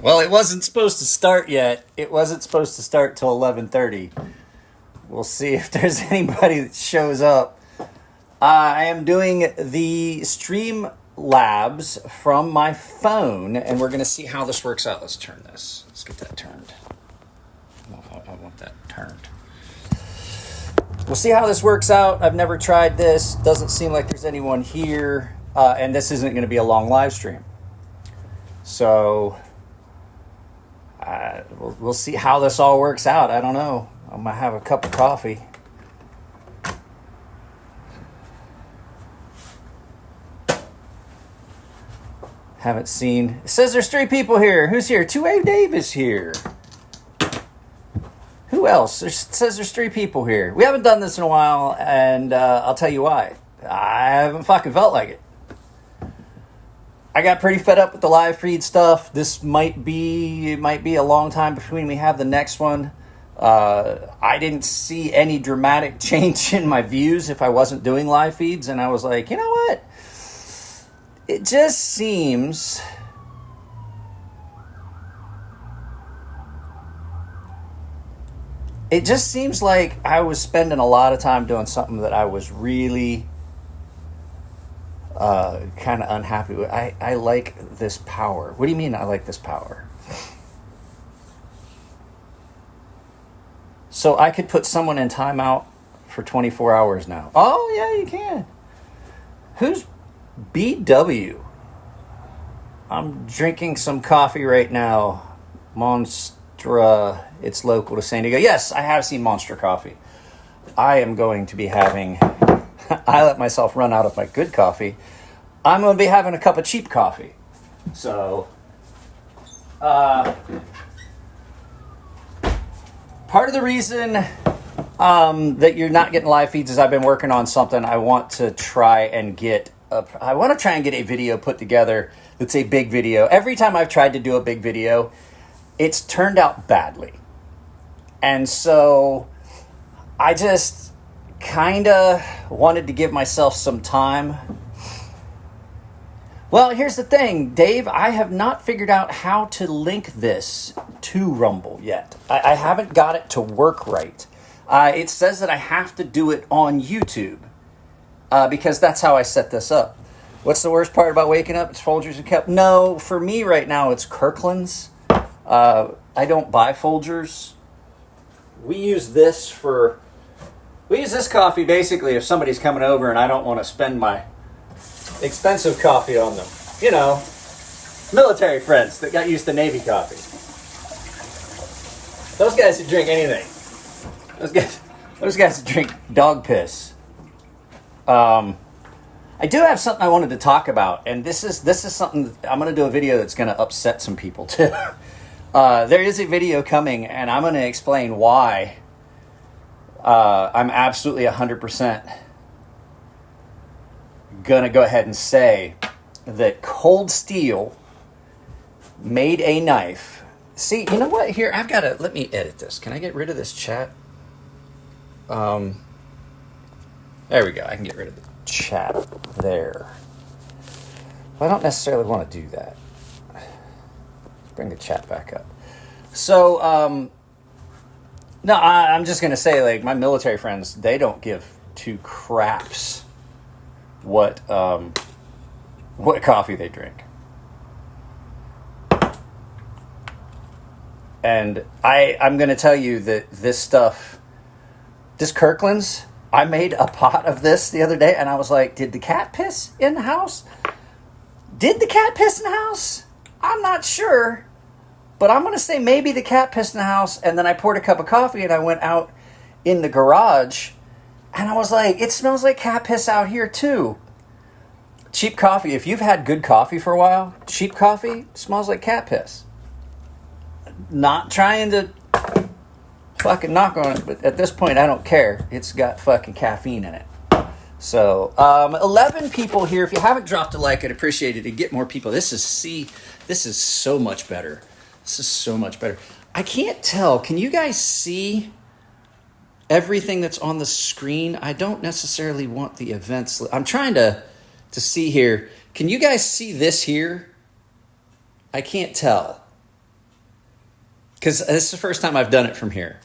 Well, it wasn't supposed to start yet. It wasn't supposed to start till 11:30. We'll see if there's anybody that shows up. I am doing the stream labs from my phone, and we're going to see how this works out. Let's turn this. Let's get that turned. I want that turned. We'll see how this works out. I've never tried this. Doesn't seem like there's anyone here, and this isn't going to be a long live stream. So we'll see how this all works out. I don't know. I'm going to have a cup of coffee. Haven't seen. It says there's 3 people here. Who's here? 2A Dave is here. Who else? It says there's 3 people here. We haven't done this in a while, and I'll tell you why. I haven't fucking felt like it. I got pretty fed up with the live feed stuff. This might be a long time between we have the next one. I didn't see any dramatic change in my views if I wasn't doing live feeds, and I was like, you know what? It just seems like I was spending a lot of time doing something that I was really kind of unhappy with. I like this power. What do you mean I like this power? So I could put someone in timeout for 24 hours now. Oh, yeah, you can. Who's BW? I'm drinking some coffee right now. Monstra. It's local to San Diego. Yes, I have seen Monster Coffee. I am going to be having... I let myself run out of my good coffee. I'm going to be having a cup of cheap coffee. So... part of the reason that you're not getting live feeds is I've been working on something. I want to try and get a video put together that's a big video. Every time I've tried to do a big video, it's turned out badly. And so I just kind of wanted to give myself some time. Well, here's the thing, Dave. I have not figured out how to link this to Rumble yet. I haven't got it to work right. It says that I have to do it on YouTube because that's how I set this up. What's the worst part about waking up? It's Folgers and Cup. No, for me right now, it's Kirkland's. I don't buy Folgers. We use this coffee basically if somebody's coming over and I don't want to spend my expensive coffee on them. You know, military friends that got used to Navy coffee. Those guys that drink anything. Those guys that drink dog piss. I do have something I wanted to talk about, and this is something I'm going to do a video that's going to upset some people too. There is a video coming, and I'm going to explain why I'm absolutely 100% going to go ahead and say that Cold Steel made a knife. See, you know what? Here, let me edit this. Can I get rid of this chat? There we go. I can get rid of the chat there. Well, I don't necessarily want to do that. Let's bring the chat back up. So, no, I'm just going to say, like, my military friends, they don't give 2 craps what coffee they drink. And I'm going to tell you that this Kirkland's, I made a pot of this the other day, and I was like, did the cat piss in the house? Did the cat piss in the house? I'm not sure, but I'm going to say maybe the cat pissed in the house, and then I poured a cup of coffee, and I went out in the garage, and I was like, it smells like cat piss out here, too. Cheap coffee. If you've had good coffee for a while, cheap coffee smells like cat piss. Not trying to fucking knock on it, but at this point I don't care. It's got fucking caffeine in it. So 11 people here. If you haven't dropped a like, I'd appreciate it to get more people. This is so much better. This is so much better. I can't tell, can you guys see everything that's on the screen? I don't necessarily want the events. I'm trying to see here. Can you guys see this here? I can't tell. because this is the first time I've done it from here.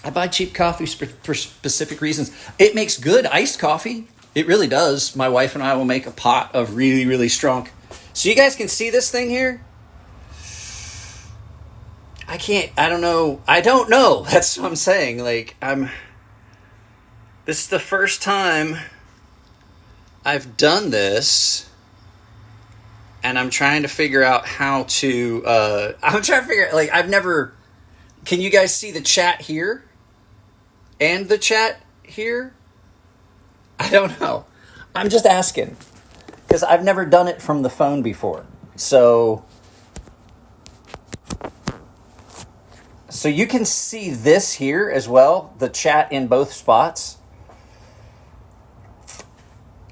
I buy cheap coffee for specific reasons. It makes good iced coffee. It really does. My wife and I will make a pot of really, really strong. So you guys can see this thing here? I don't know. That's what I'm saying. This is the first time I've done this. And I'm trying to figure out how to, can you guys see the chat here? And the chat here? I don't know. I'm just asking. Because I've never done it from the phone before. So you can see this here as well, the chat in both spots.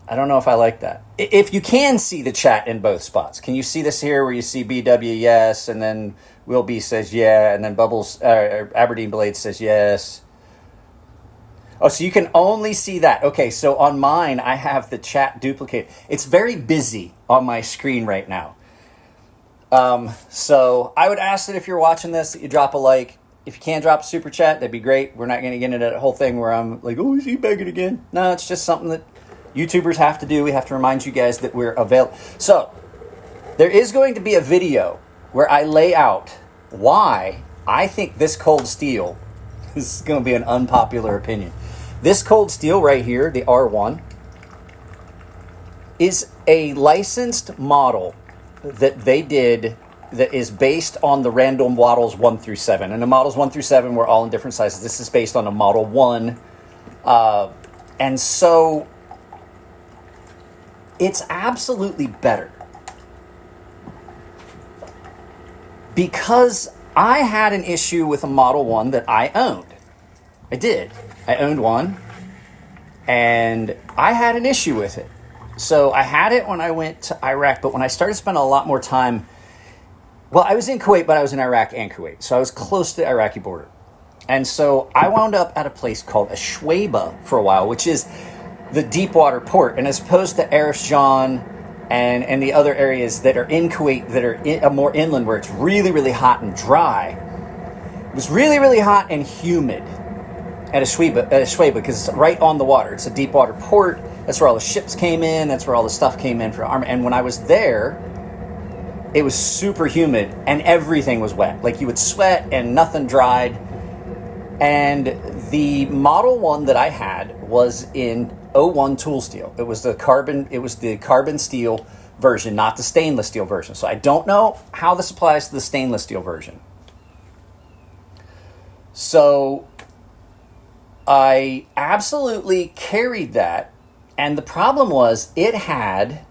I don't know if I like that. If you can see the chat in both spots, can you see this here where you see BW yes, and then Will B says yeah, and then Bubbles Aberdeen Blade says yes. Oh, so you can only see that. Okay, so on mine, I have the chat duplicate. It's very busy on my screen right now. So I would ask that if you're watching this, that you drop a like. If you can drop a super chat, that'd be great. We're not going to get into that whole thing where I'm like, oh, is he begging again? No, it's just something that YouTubers have to do. We have to remind you guys that we're available. So there is going to be a video where I lay out why I think this cold steel, this is going to be an unpopular opinion. This cold steel right here, the R1, is a licensed model that they did that is based on the random models 1 through 7. And the models 1 through 7 were all in different sizes. This is based on a Model 1. And so it's absolutely better. Because I had an issue with a Model 1 that I owned. I did. I owned one. And I had an issue with it. So I had it when I went to Iraq. But when I started spending a lot more time... Well, I was in Kuwait, but I was in Iraq and Kuwait. So I was close to the Iraqi border. And so I wound up at a place called Ashwaiba for a while, which is the deep water port. And as opposed to Arif Jan and the other areas that are in Kuwait that are more inland where it's really, really hot and dry, it was really, really hot and humid at Ashwaiba because it's right on the water. It's a deep water port. That's where all the ships came in. That's where all the stuff came in for army. And when I was there, it was super humid and everything was wet. Like you would sweat and nothing dried. And the Model 1 that I had was in '01 tool steel. It was the carbon steel version, not the stainless steel version. So I don't know how this applies to the stainless steel version. So I absolutely carried that. And the problem was it had...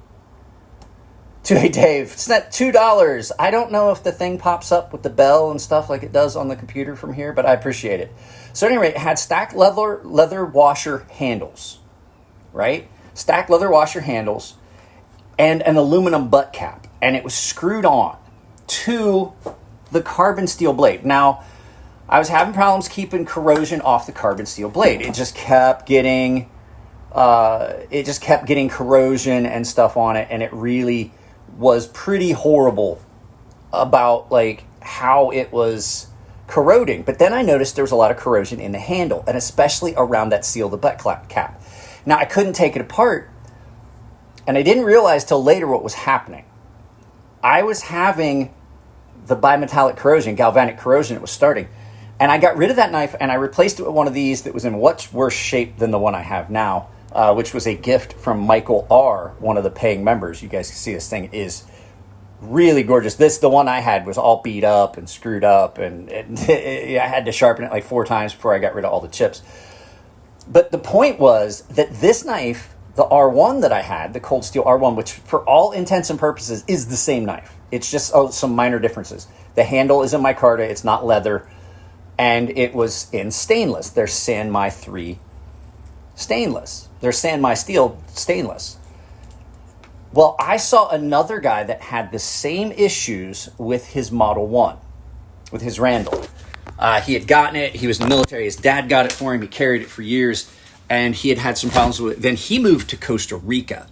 Hey, Dave, it's not $2. I don't know if the thing pops up with the bell and stuff like it does on the computer from here, but I appreciate it. So anyway, it had stacked leather washer handles, right? Stacked leather washer handles and an aluminum butt cap. And it was screwed on to the carbon steel blade. Now, I was having problems keeping corrosion off the carbon steel blade. It just kept getting corrosion and stuff on it, and it really was pretty horrible about like how it was corroding. But then I noticed there was a lot of corrosion in the handle, and especially around that seal the butt cap. Now I couldn't take it apart, and I didn't realize till later what was happening. I was having the bimetallic corrosion, galvanic corrosion, it was starting. And I got rid of that knife and I replaced it with one of these that was in much worse shape than the one I have now. Which was a gift from Michael R., one of the paying members. You guys can see this thing is really gorgeous. The one I had was all beat up and screwed up, and I had to sharpen it like 4 times before I got rid of all the chips. But the point was that this knife, the R1 that I had, the cold steel R1, which for all intents and purposes is the same knife. It's just some minor differences. The handle is in micarta, it's not leather, and it was in stainless. They're Sanmai 3 stainless. They're Sanmai steel stainless. Well, I saw another guy that had the same issues with his Model 1, with his Randall. He had gotten it. He was in the military. His dad got it for him. He carried it for years, and he had some problems with it. Then he moved to Costa Rica,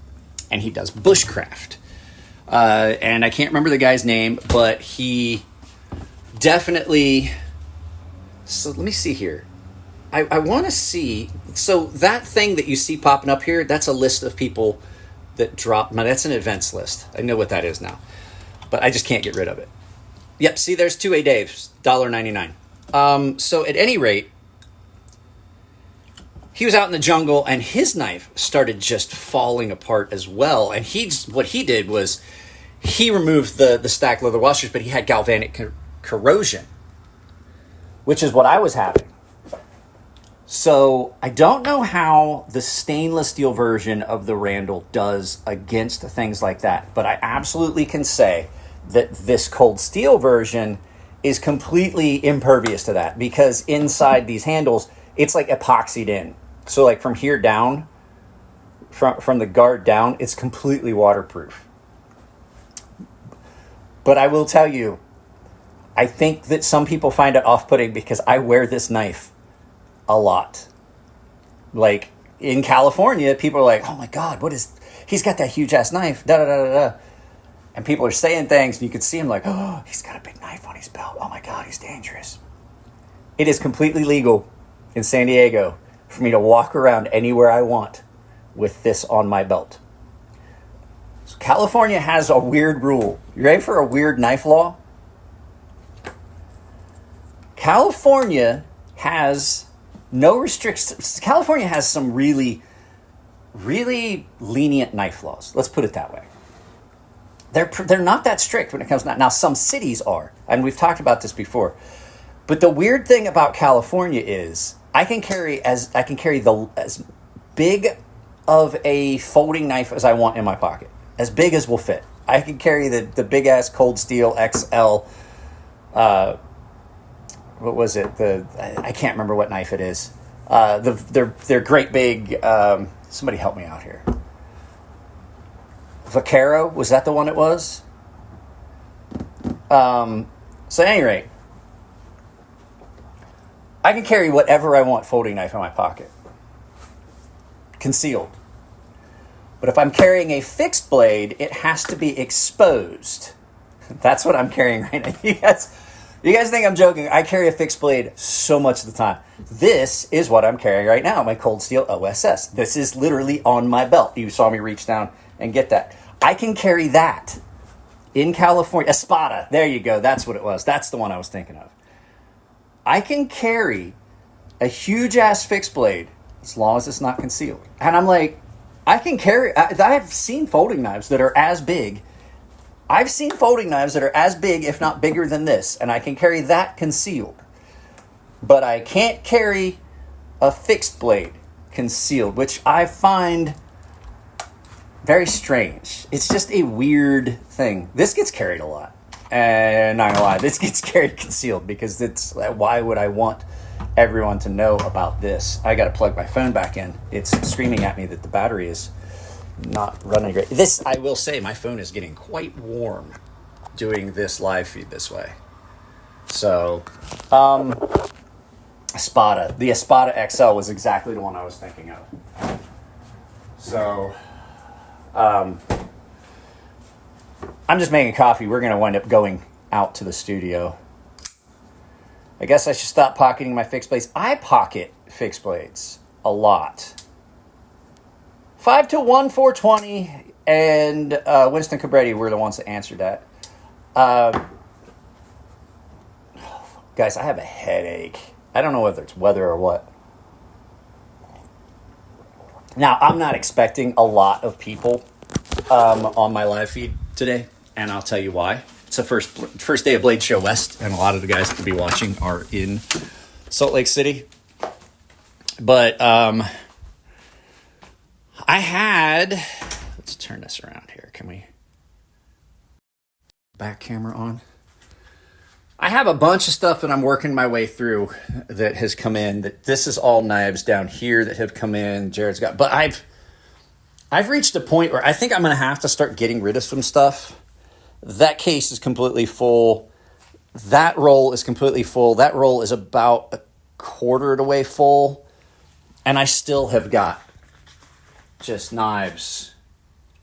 and he does bushcraft. And I can't remember the guy's name, but he definitely. So let me see here. I want to see. So that thing that you see popping up here, that's a list of people that drop. Now, that's an events list. I know what that is now, but I just can't get rid of it. Yep, see, there's 2A Dave's, $1.99. So at any rate, he was out in the jungle and his knife started just falling apart as well. And what he did was he removed the stacked leather washers, but he had galvanic corrosion, which is what I was having. So I don't know how the stainless steel version of the Randall does against things like that, but I absolutely can say that this cold steel version is completely impervious to that, because inside these handles, it's like epoxied in. So like from here down, from the guard down, it's completely waterproof. But I will tell you, I think that some people find it off-putting because I wear this knife a lot. Like in California, people are like, oh my God, he's got that huge ass knife, da da da da da. And people are saying things and you can see him like, oh, he's got a big knife on his belt. Oh my God, he's dangerous. It is completely legal in San Diego for me to walk around anywhere I want with this on my belt. So California has a weird rule. You ready for a weird knife law? California has no restrictions. California has some really, really lenient knife laws. Let's put it that way. They're not that strict when it comes to that. Now, some cities are, and we've talked about this before. But the weird thing about California is I can carry as big of a folding knife as I want in my pocket, as big as will fit. I can carry the big ass Cold Steel XL. What was it? I can't remember what knife it is. They're great big. Somebody help me out here. Vaquero, was that the one it was? So at any rate, I can carry whatever I want folding knife in my pocket, concealed. But if I'm carrying a fixed blade, it has to be exposed. That's what I'm carrying right now. You guys think I'm joking? I carry a fixed blade so much of the time. This is what I'm carrying right now, my Cold Steel OSS. This is literally on my belt. You saw me reach down and get that. I can carry that in California. Espada, there you go. That's what it was. That's the one I was thinking of. I can carry a huge-ass fixed blade as long as it's not concealed. And I'm like, I've seen folding knives that are as big. I've seen folding knives that are as big, if not bigger than this, and I can carry that concealed. But I can't carry a fixed blade concealed, which I find very strange. It's just a weird thing. This gets carried a lot. And not gonna lie, this gets carried concealed because why would I want everyone to know about this? I gotta plug my phone back in. It's screaming at me that the battery is not running great. This, I will say, my phone is getting quite warm doing this live feed this way. So, Espada. The Espada XL was exactly the one I was thinking of. So, I'm just making coffee. We're going to wind up going out to the studio. I guess I should stop pocketing my fixed blades. I pocket fixed blades a lot. 5-1, 420, and Winston Cabretti were the ones that answered that. Guys, I have a headache. I don't know whether it's weather or what. Now, I'm not expecting a lot of people on my live feed today, and I'll tell you why. It's the first day of Blade Show West, and a lot of the guys that will be watching are in Salt Lake City. But let's turn this around here. Can we? Back camera on. I have a bunch of stuff that I'm working my way through that has come in. This is all knives down here that have come in. Jared's got, but I've reached a point where I think I'm going to have to start getting rid of some stuff. That case is completely full. That roll is completely full. That roll is about a quarter of the way full. And I still have got just knives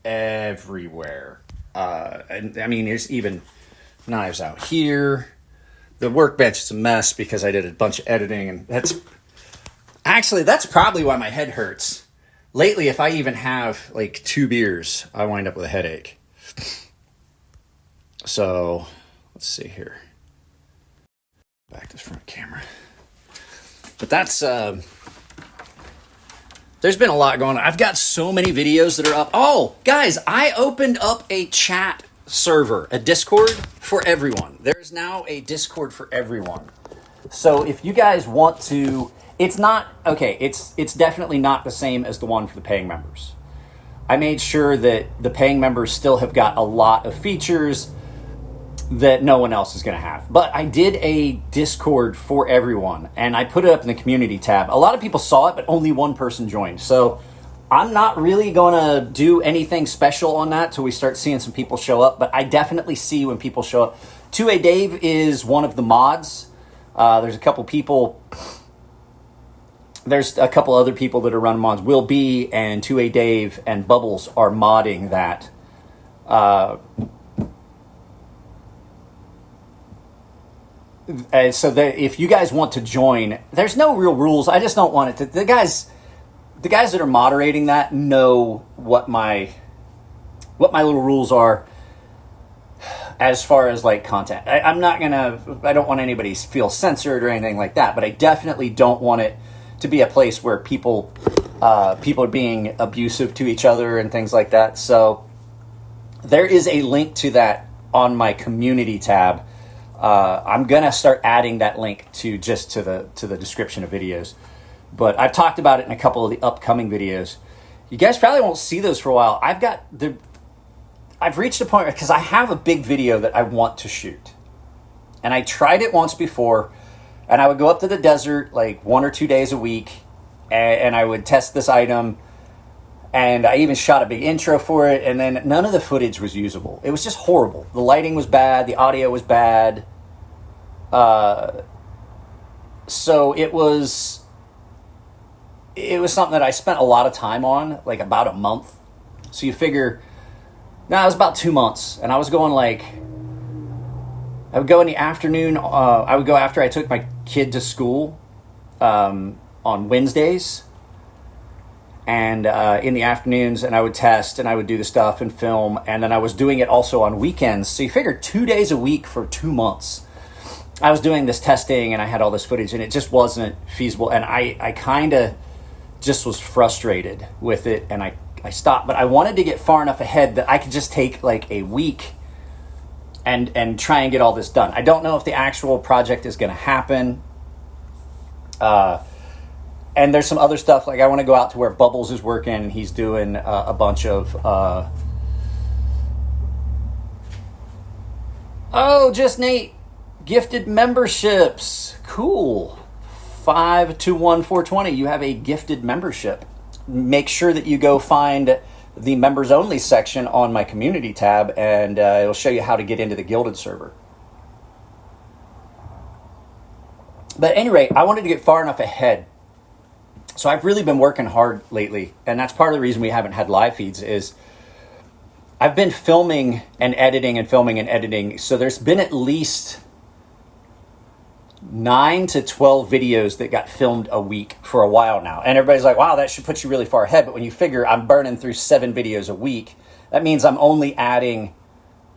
everywhere. And I mean, there's even knives out here. The workbench is a mess because I did a bunch of editing, and that's probably why my head hurts. Lately, if I even have like 2 beers, I wind up with a headache. So, let's see here. Back to the front camera. But that's, there's been a lot going on. I've got so many videos that are up. Oh, guys, I opened up a chat server, a Discord for everyone. There's now a Discord for everyone. So if you guys want to, it's not, okay, it's definitely not the same as the one for the paying members. I made sure that the paying members still have got a lot of features that no one else is going to have. But I did a Discord for everyone, and I put it up in the community tab. A lot of people saw it, but only one person joined. So I'm not really going to do anything special on that till we start seeing some people show up, but I definitely see when people show up. 2A Dave is one of the mods. There's a couple people... There's a couple other people that are running mods. Will B and 2A Dave and Bubbles are modding that. So that if you guys want to join, there's no real rules. I just don't want it to. The guys that are moderating that know what my little rules are as far as like content. I don't want anybody to feel censored or anything like that, but I definitely don't want it to be a place where people are being abusive to each other and things like that. So there is a link to that on my community tab. I'm gonna start adding that link to the description of videos, but I've talked about it in a couple of the upcoming videos. You guys probably won't see those for a while. I've reached a point because I have a big video that I want to shoot, and I tried it once before. And I would go up to the desert like 1 or 2 days a week, and I would test this item, and I even shot a big intro for it, and then none of the footage was usable. It was just horrible. The lighting was bad, the audio was bad. So it was something that I spent a lot of time on, like about a month. So you figure, it was about 2 months, and I was going like... I would go in the afternoon. I would go after I took my kid to school on Wednesdays. And in the afternoons, and I would test, and I would do the stuff and film. And then I was doing it also on weekends. So you figure 2 days a week for 2 months. I was doing this testing, and I had all this footage, and it just wasn't feasible. And I kind of just was frustrated with it, and I stopped. But I wanted to get far enough ahead that I could just take like a week and try and get all this done. I don't know if the actual project is going to happen. And there's some other stuff, like I want to go out to where Bubbles is working, and he's doing a bunch of... just Nate, gifted memberships. Cool. 521420, you have a gifted membership. Make sure that you go find the members only section on my community tab, and it'll show you how to get into the Gilded server. But at any rate, I wanted to get far enough ahead. So I've really been working hard lately, and that's part of the reason we haven't had live feeds is I've been filming and editing and filming and editing. So there's been at least 9 to 12 videos that got filmed a week for a while now. And everybody's like, wow, that should put you really far ahead. But when you figure I'm burning through 7 videos a week, that means I'm only adding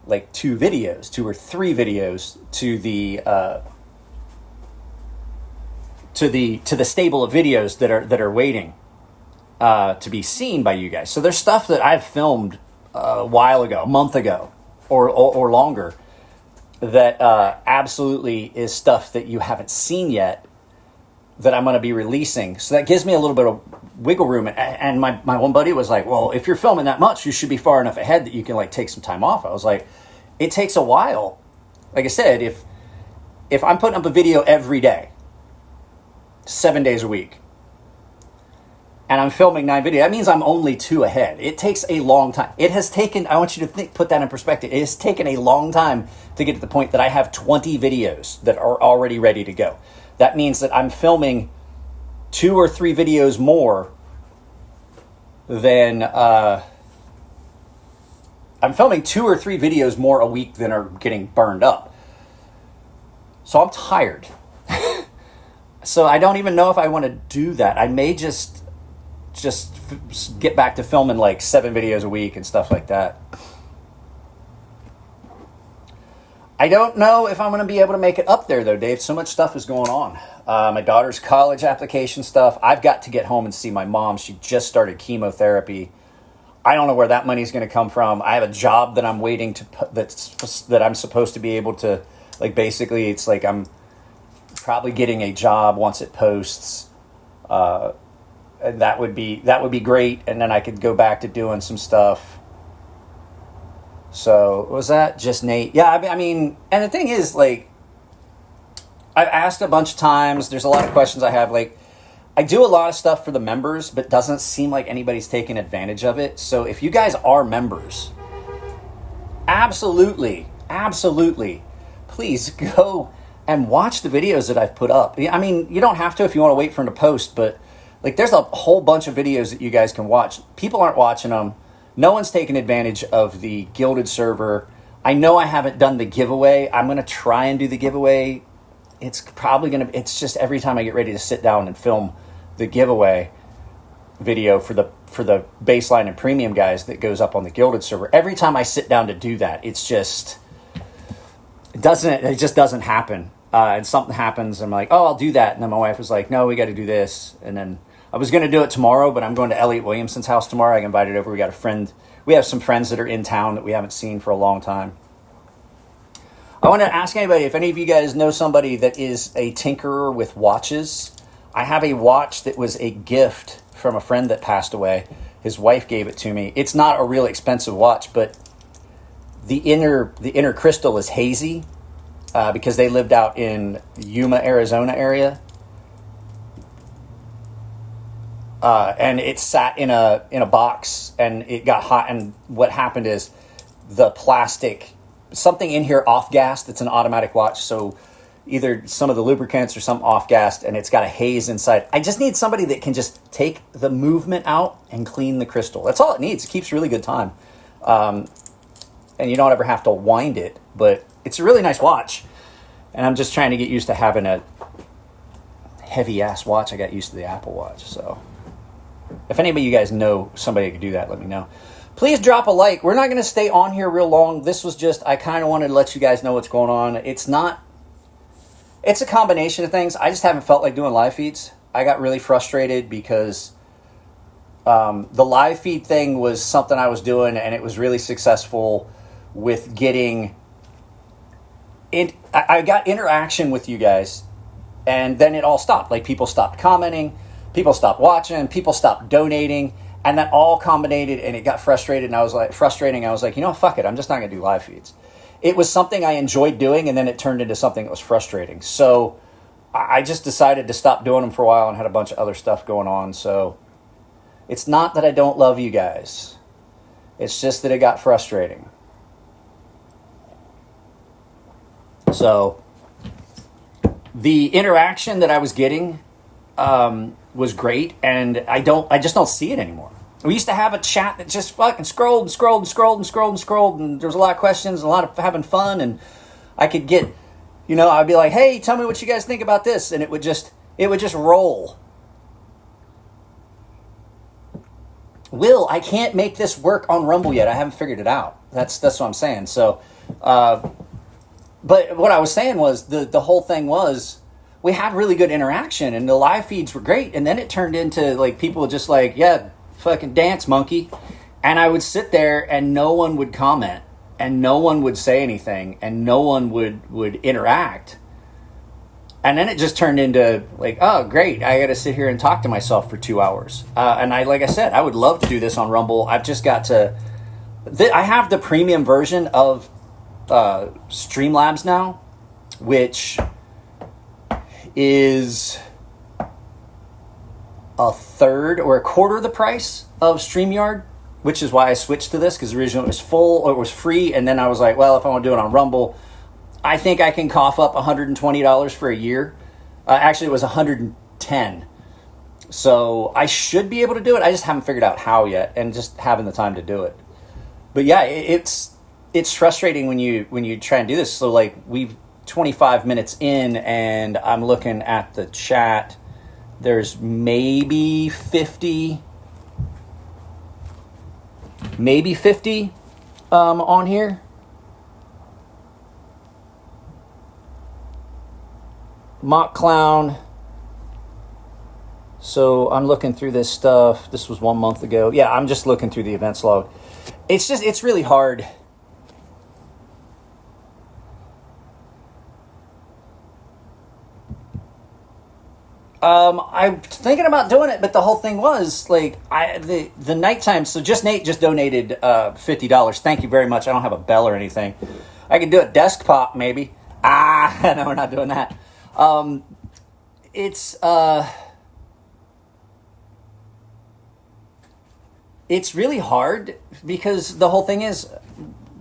like 2 or 3 videos to the stable of videos that are waiting to be seen by you guys. So there's stuff that I've filmed a while ago, a month ago, or longer, that absolutely is stuff that you haven't seen yet that I'm going to be releasing. So that gives me a little bit of wiggle room. And my one buddy was like, well, if you're filming that much, you should be far enough ahead that you can like take some time off. I was like, it takes a while. Like I said, if I'm putting up a video every day, 7 days a week, and I'm filming 9 videos, that means I'm only 2 ahead. It takes a long time. It has taken, I want you to put that in perspective. It has taken a long time to get to the point that I have 20 videos that are already ready to go. That means that I'm filming 2 or 3 videos more than, I'm filming 2 or 3 videos more a week than are getting burned up. So I'm tired. So I don't even know if I want to do that. I may just get back to filming like 7 videos a week and stuff like that. I don't know if I'm going to be able to make it up there, though, Dave. So much stuff is going on. My daughter's college application stuff. I've got to get home and see my mom. She just started chemotherapy. I don't know where that money's going to come from. I have a job that I'm waiting to that I'm supposed to be able to, like, basically it's like I'm probably getting a job once it posts. And that would be great. And then I could go back to doing some stuff. So, was that just Nate? Yeah, I mean, and the thing is, like, I've asked a bunch of times. There's a lot of questions I have. Like, I do a lot of stuff for the members, but doesn't seem like anybody's taking advantage of it. So, if you guys are members, absolutely, please go and watch the videos that I've put up. I mean, you don't have to if you want to wait for them to post, but, like, there's a whole bunch of videos that you guys can watch. People aren't watching them. No one's taken advantage of the Gilded server. I know I haven't done the giveaway. I'm going to try and do the giveaway. It's just every time I get ready to sit down and film the giveaway video for the baseline and premium guys that goes up on the Gilded server. Every time I sit down to do that, it just doesn't happen. And something happens. I'm like, oh, I'll do that. And then my wife was like, no, we got to do this. And then I was going to do it tomorrow, but I'm going to Elliot Williamson's house tomorrow. I got invited over. We have some friends that are in town that we haven't seen for a long time. I want to ask anybody, if any of you guys know somebody that is a tinkerer with watches. I have a watch that was a gift from a friend that passed away. His wife gave it to me. It's not a real expensive watch, but the inner crystal is hazy because they lived out in Yuma, Arizona area. And it sat in a box and it got hot. And what happened is the plastic, something in here off-gassed. It's an automatic watch. So either some of the lubricants or something off-gassed and it's got a haze inside. I just need somebody that can just take the movement out and clean the crystal. That's all it needs. It keeps really good time. And you don't ever have to wind it, but it's a really nice watch. And I'm just trying to get used to having a heavy-ass watch. I got used to the Apple Watch, so... If anybody of you guys know somebody who could do that, let me know. Please drop a like. We're not going to stay on here real long. This was just, I kind of wanted to let you guys know what's going on. It's a combination of things. I just haven't felt like doing live feeds. I got really frustrated because the live feed thing was something I was doing and it was really successful with getting it. I got interaction with you guys and then it all stopped. Like people stopped commenting. People stopped watching, people stopped donating, and that all combined and it got frustrated, and I was like, you know, fuck it, I'm just not going to do live feeds. It was something I enjoyed doing, and then it turned into something that was frustrating. So I just decided to stop doing them for a while and had a bunch of other stuff going on. So it's not that I don't love you guys. It's just that it got frustrating. So the interaction that I was getting was great, and I just don't see it anymore. We used to have a chat that just fucking scrolled, and there was a lot of questions, and a lot of having fun, and I could get, I'd be like, hey, tell me what you guys think about this, and it would just roll. Will, I can't make this work on Rumble yet. I haven't figured it out. That's what I'm saying. So, but what I was saying was the whole thing was, we had really good interaction and the live feeds were great. And then it turned into like people just like, yeah, fucking dance monkey. And I would sit there and no one would comment and no one would say anything and no one would interact. And then it just turned into like, oh, great. I got to sit here and talk to myself for 2 hours. And like I said, I would love to do this on Rumble. I've just got to, I have the premium version of Streamlabs now, which is a third or a quarter of the price of StreamYard, which is why I switched to this, because originally it was full or it was free, and then I was like, well, if I want to do it on Rumble, I think I can cough up $120 for a year. Actually, it was $110. So I should be able to do it. I just haven't figured out how yet, and just having the time to do it. But yeah, it's frustrating when you try and do this. So like we've 25 minutes in, and I'm looking at the chat. There's maybe 50 on here. Mock Clown. So I'm looking through this stuff. This was 1 month ago. Yeah, I'm just looking through the events log. It's really hard. I'm thinking about doing it, but the whole thing was like the nighttime. So Nate just donated $50. Thank you very much. I don't have a bell or anything. I could do it desktop maybe. No, we're not doing that. It's really hard because the whole thing is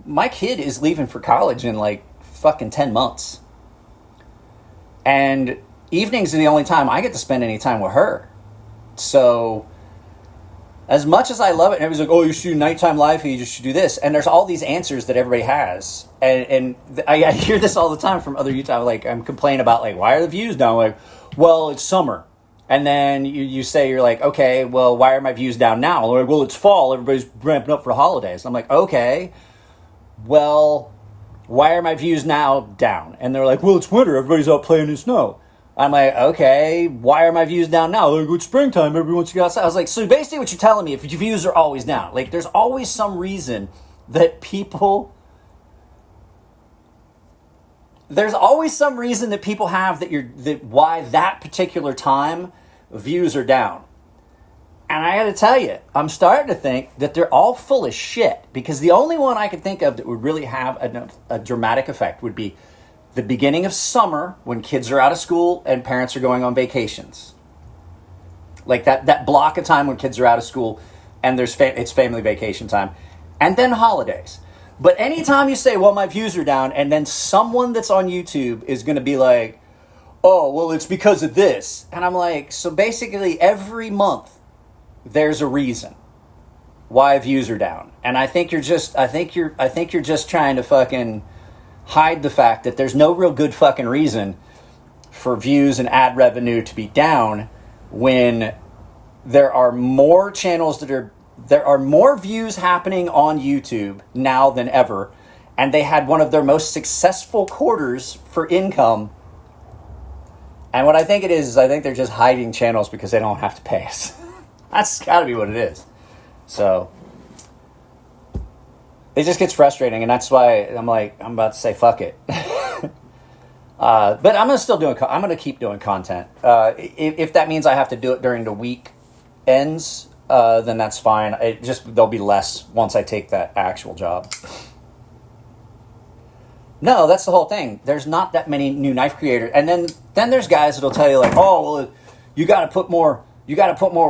my kid is leaving for college in like fucking 10 months. And evenings are the only time I get to spend any time with her. So as much as I love it, and everybody's like, oh, you should do nighttime live, you just should do this. And there's all these answers that everybody has. And I hear this all the time from other YouTubers. Like, I'm complaining about, like, why are the views down? Like, well, it's summer. And then you say, you're like, okay, well, why are my views down now? They're like, well, it's fall. Everybody's ramping up for the holidays. I'm like, okay, well, why are my views now down? And they're like, well, it's winter. Everybody's out playing in snow. I'm like, okay, why are my views down now? They're like, it's springtime. Everybody wants to go outside. I was like, so basically what you're telling me, if your views are always down, like there's always some reason that people... There's always some reason that people have that why that particular time views are down. And I got to tell you, I'm starting to think that they're all full of shit, because the only one I could think of that would really have a dramatic effect would be the beginning of summer when kids are out of school and parents are going on vacations. Like that block of time when kids are out of school and it's family vacation time. And then holidays. But anytime you say, well, my views are down, and then someone that's on YouTube is going to be like, oh, well, it's because of this. And I'm like, so basically every month there's a reason why views are down. And I think you're just trying to fucking hide the fact that there's no real good fucking reason for views and ad revenue to be down when there are more channels there are more views happening on YouTube now than ever, and they had one of their most successful quarters for income. And what I think it is I think they're just hiding channels because they don't have to pay us. That's got to be what it is. So it just gets frustrating, and that's why I'm like, I'm about to say fuck it. But I'm gonna keep doing content. If that means I have to do it during the week ends, then that's fine. There'll be less once I take that actual job. No, that's the whole thing. There's not that many new knife creators, and then there's guys that'll tell you like, oh, well, you got to put more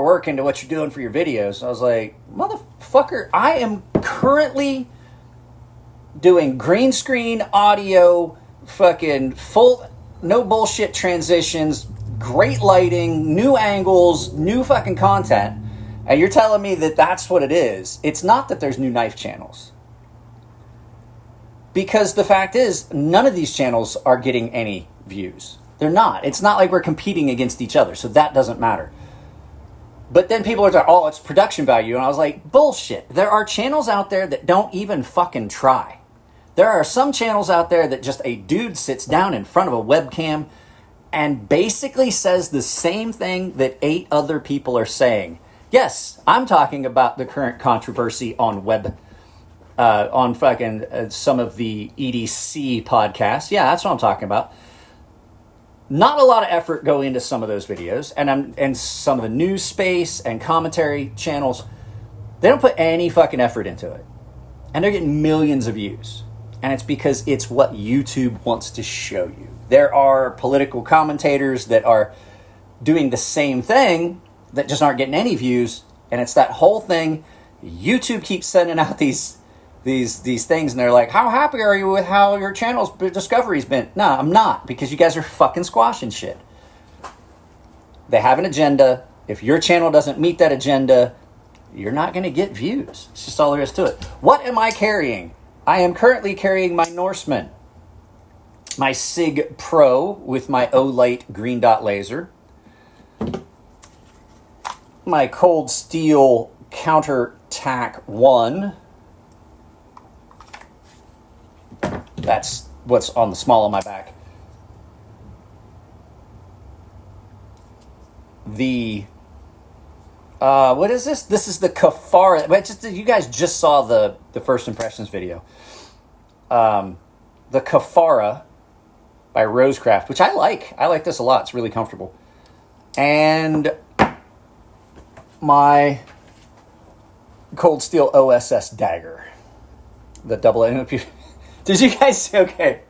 work into what you're doing for your videos. I was like, motherfucker, I am currently doing green screen audio, fucking full, no bullshit transitions, great lighting, new angles, new fucking content. And you're telling me that that's what it is. It's not that there's new knife channels. Because the fact is, none of these channels are getting any views. They're not. It's not like we're competing against each other, so that doesn't matter. But then people are like, oh, it's production value. And I was like, bullshit. There are channels out there that don't even fucking try. There are some channels out there that just a dude sits down in front of a webcam and basically says the same thing that 8 other people are saying. Yes, I'm talking about the current controversy on on fucking some of the EDC podcasts. Yeah, that's what I'm talking about. Not a lot of effort go into some of those videos, and some of the news space and commentary channels, they don't put any fucking effort into it. And they're getting millions of views. And it's because it's what YouTube wants to show you. There are political commentators that are doing the same thing that just aren't getting any views, and it's that whole thing. YouTube keeps sending out these things, and they're like, how happy are you with how your channel's discovery's been? No, I'm not, because you guys are fucking squashing shit. They have an agenda. If your channel doesn't meet that agenda, you're not going to get views. It's just all there is to it. What am I carrying? I am currently carrying my Norseman. My SIG Pro with my O-Light green dot laser. My Cold Steel Counter Tack 1. That's what's on the small of my back. The what is this? This is the Kafara. You guys just saw the first impressions video. The Kafara by Rosecraft, which I like. I like this a lot. It's really comfortable. And my Cold Steel OSS dagger, the double end. Did you guys say okay?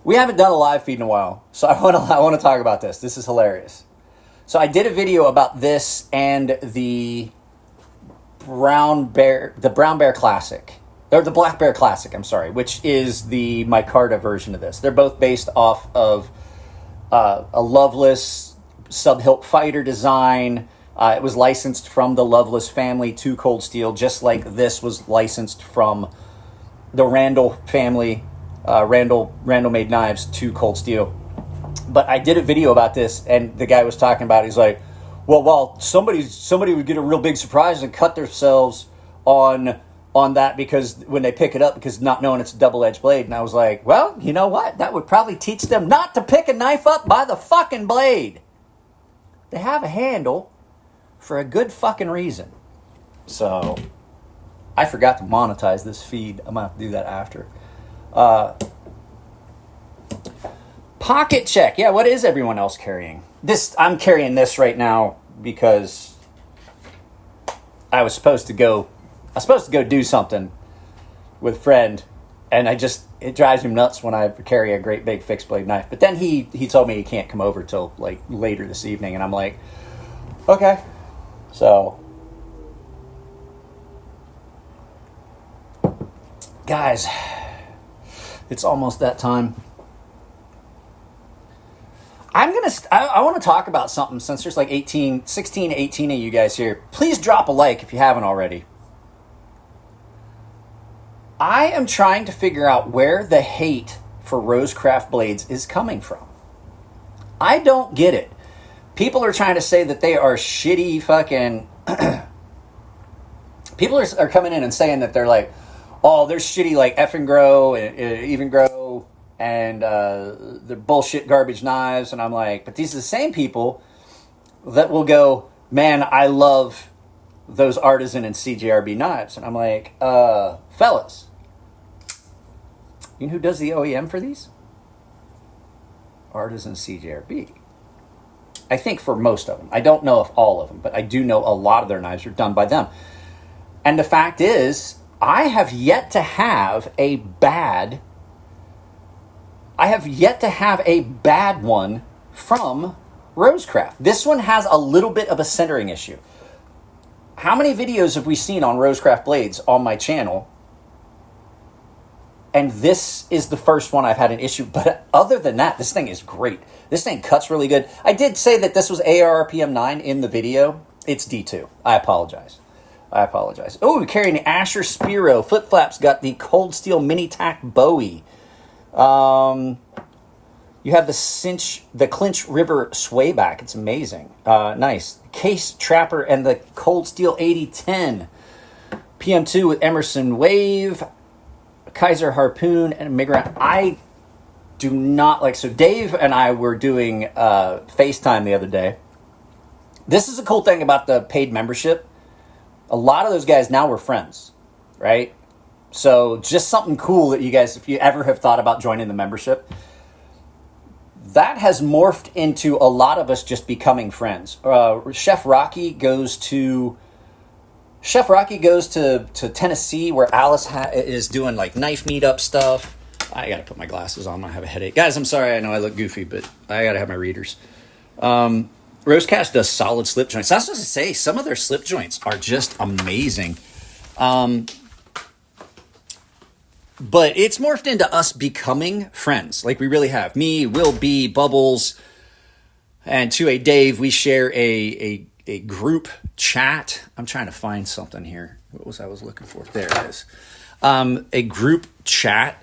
We haven't done a live feed in a while, so I want to talk about this. This is hilarious. So I did a video about this and the Brown Bear Classic, or the Black Bear Classic, I'm sorry, which is the micarta version of this. They're both based off of a Loveless sub-hilt fighter design. It was licensed from the Loveless family to Cold Steel, just like this was licensed from the Randall family. Randall made knives to Cold Steel. But I did a video about this, and the guy was talking about it. He's like, well, somebody would get a real big surprise and cut themselves on that because when they pick it up, because not knowing it's a double-edged blade. And I was like, well, you know what? That would probably teach them not to pick a knife up by the fucking blade. They have a handle for a good fucking reason. So I forgot to monetize this feed. I'm going to have to do that after. Pocket check. Yeah, what is everyone else carrying? I'm carrying this right now because I was supposed to go do something with a friend, and it drives him nuts when I carry a great big fixed blade knife. But then he told me he can't come over till like later this evening, and I'm like, okay. So guys, it's almost that time. I want to talk about something since there's like 18 of you guys here. Please drop a like if you haven't already. I am trying to figure out where the hate for Rosecraft blades is coming from. I don't get it. People are trying to say that they are shitty fucking... People are coming in and saying that they're like, oh, they're shitty like Effing Grow and Even Grow, and they're bullshit garbage knives. And I'm like, but these are the same people that will go, man, I love those Artisan and CJRB knives. And I'm like, fellas, you know who does the OEM for these? Artisan CJRB. I think for most of them. I don't know if all of them, but I do know a lot of their knives are done by them. And the fact is, I have yet to have a bad one from Rosecraft. This one has a little bit of a centering issue. How many videos have we seen on Rosecraft blades on my channel? And this is the first one I've had an issue. But other than that, this thing is great. This thing cuts really good. I did say that this was ARPM 9 in the video. It's D2. I apologize. Oh, we're carrying the Asher Spiro. Flip Flaps got the Cold Steel Mini Tack Bowie. You have the Clinch River Swayback. It's amazing. Nice. Case Trapper and the Cold Steel 8010. PM2 with Emerson Wave. Kaiser Harpoon and Migrant. I do not like... So Dave and I were doing FaceTime the other day. This is a cool thing about the paid membership. A lot of those guys now we're friends, right? So just something cool that you guys, if you ever have thought about joining the membership, that has morphed into a lot of us just becoming friends. Chef Rocky goes to Tennessee, where Alice is doing like knife meetup stuff. I gotta put my glasses on. I have a headache, guys. I'm sorry. I know I look goofy, but I gotta have my readers. Rosecast does solid slip joints. I was supposed to say, some of their slip joints are just amazing. But it's morphed into us becoming friends. Like we really have. Me, Will B, Bubbles, and to a Dave, we share a group chat. I'm trying to find something here. What was I looking for? There it is. A group chat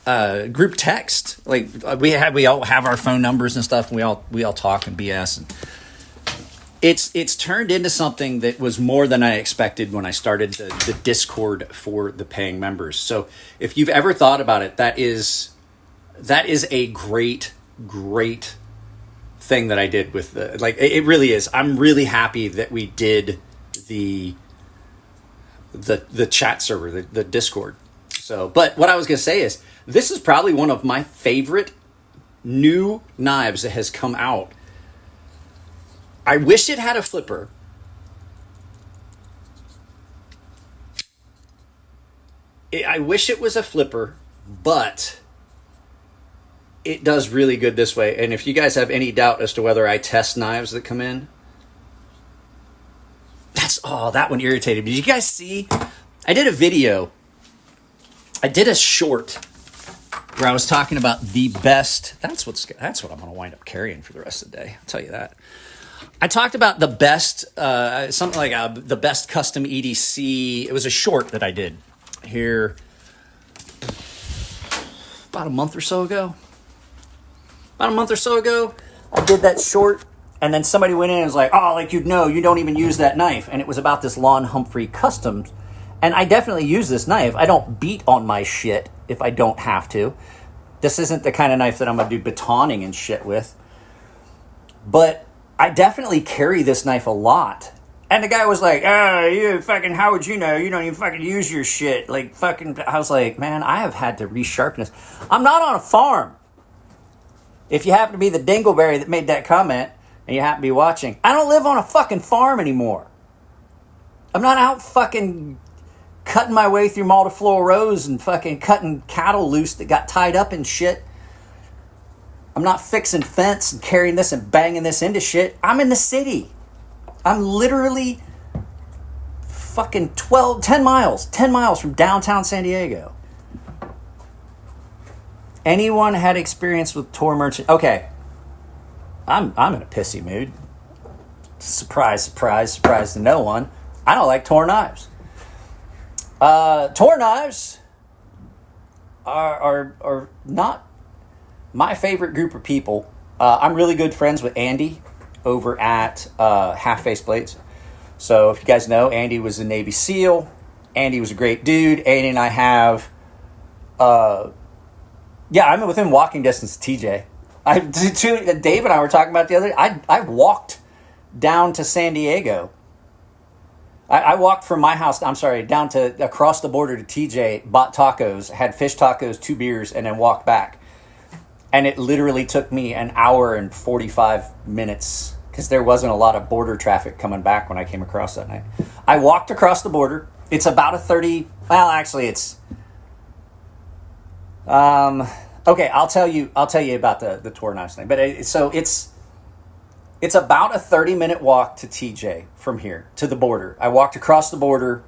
group text. Like we all have our phone numbers and stuff, and we all talk and BS. And it's turned into something that was more than I expected when I started the Discord for the paying members. So if you've ever thought about it, that is a great thing that I did with it really is. I'm really happy that we did the chat server, the Discord. So, but what I was going to say is, this is probably one of my favorite new knives that has come out. I wish it had a flipper. I wish it was a flipper, but it does really good this way. And if you guys have any doubt as to whether I test knives that come in, that one irritated me. Did you guys see? I did a video. I did a short where I was talking about the best. That's what I'm going to wind up carrying for the rest of the day. I'll tell you that. I talked about the best, something like the best custom EDC. It was a short that I did here about a month or so ago. I did that short, and then somebody went in and was like, oh, like, you don't even use that knife. And it was about this Lon Humphrey Customs. And I definitely use this knife. I don't beat on my shit if I don't have to. This isn't the kind of knife that I'm going to do batoning and shit with. But I definitely carry this knife a lot. And the guy was like, you fucking, how would you know? You don't even fucking use your shit. Like, fucking, I was like, man, I have had to resharpen this. I'm not on a farm. If you happen to be the dingleberry that made that comment, and you happen to be watching, I don't live on a fucking farm anymore. I'm not out fucking cutting my way through multiflora rows and fucking cutting cattle loose that got tied up in shit. I'm not fixing fence and carrying this and banging this into shit. I'm in the city. I'm literally fucking 10 miles from downtown San Diego. Anyone had experience with Tor merchant? Okay. I'm in a pissy mood. Surprise to no one. I don't like Tor knives. Tor knives are not my favorite group of people. I'm really good friends with Andy over at Half Face Blades. So if you guys know, Andy was a Navy SEAL. Andy was a great dude. Andy and I have, I'm within walking distance of TJ. Dave and I were talking about the other day. I walked down to San Diego. I walked from my house, down to across the border to TJ, bought tacos, had fish tacos, 2 beers, and then walked back. And it literally took me an hour and 45 minutes because there wasn't a lot of border traffic coming back when I came across that night. I walked across the border. It's about a 30, well, actually it's, okay, I'll tell you about the Tor knives thing. But it's about a 30-minute walk to TJ from here to the border. I walked across the border,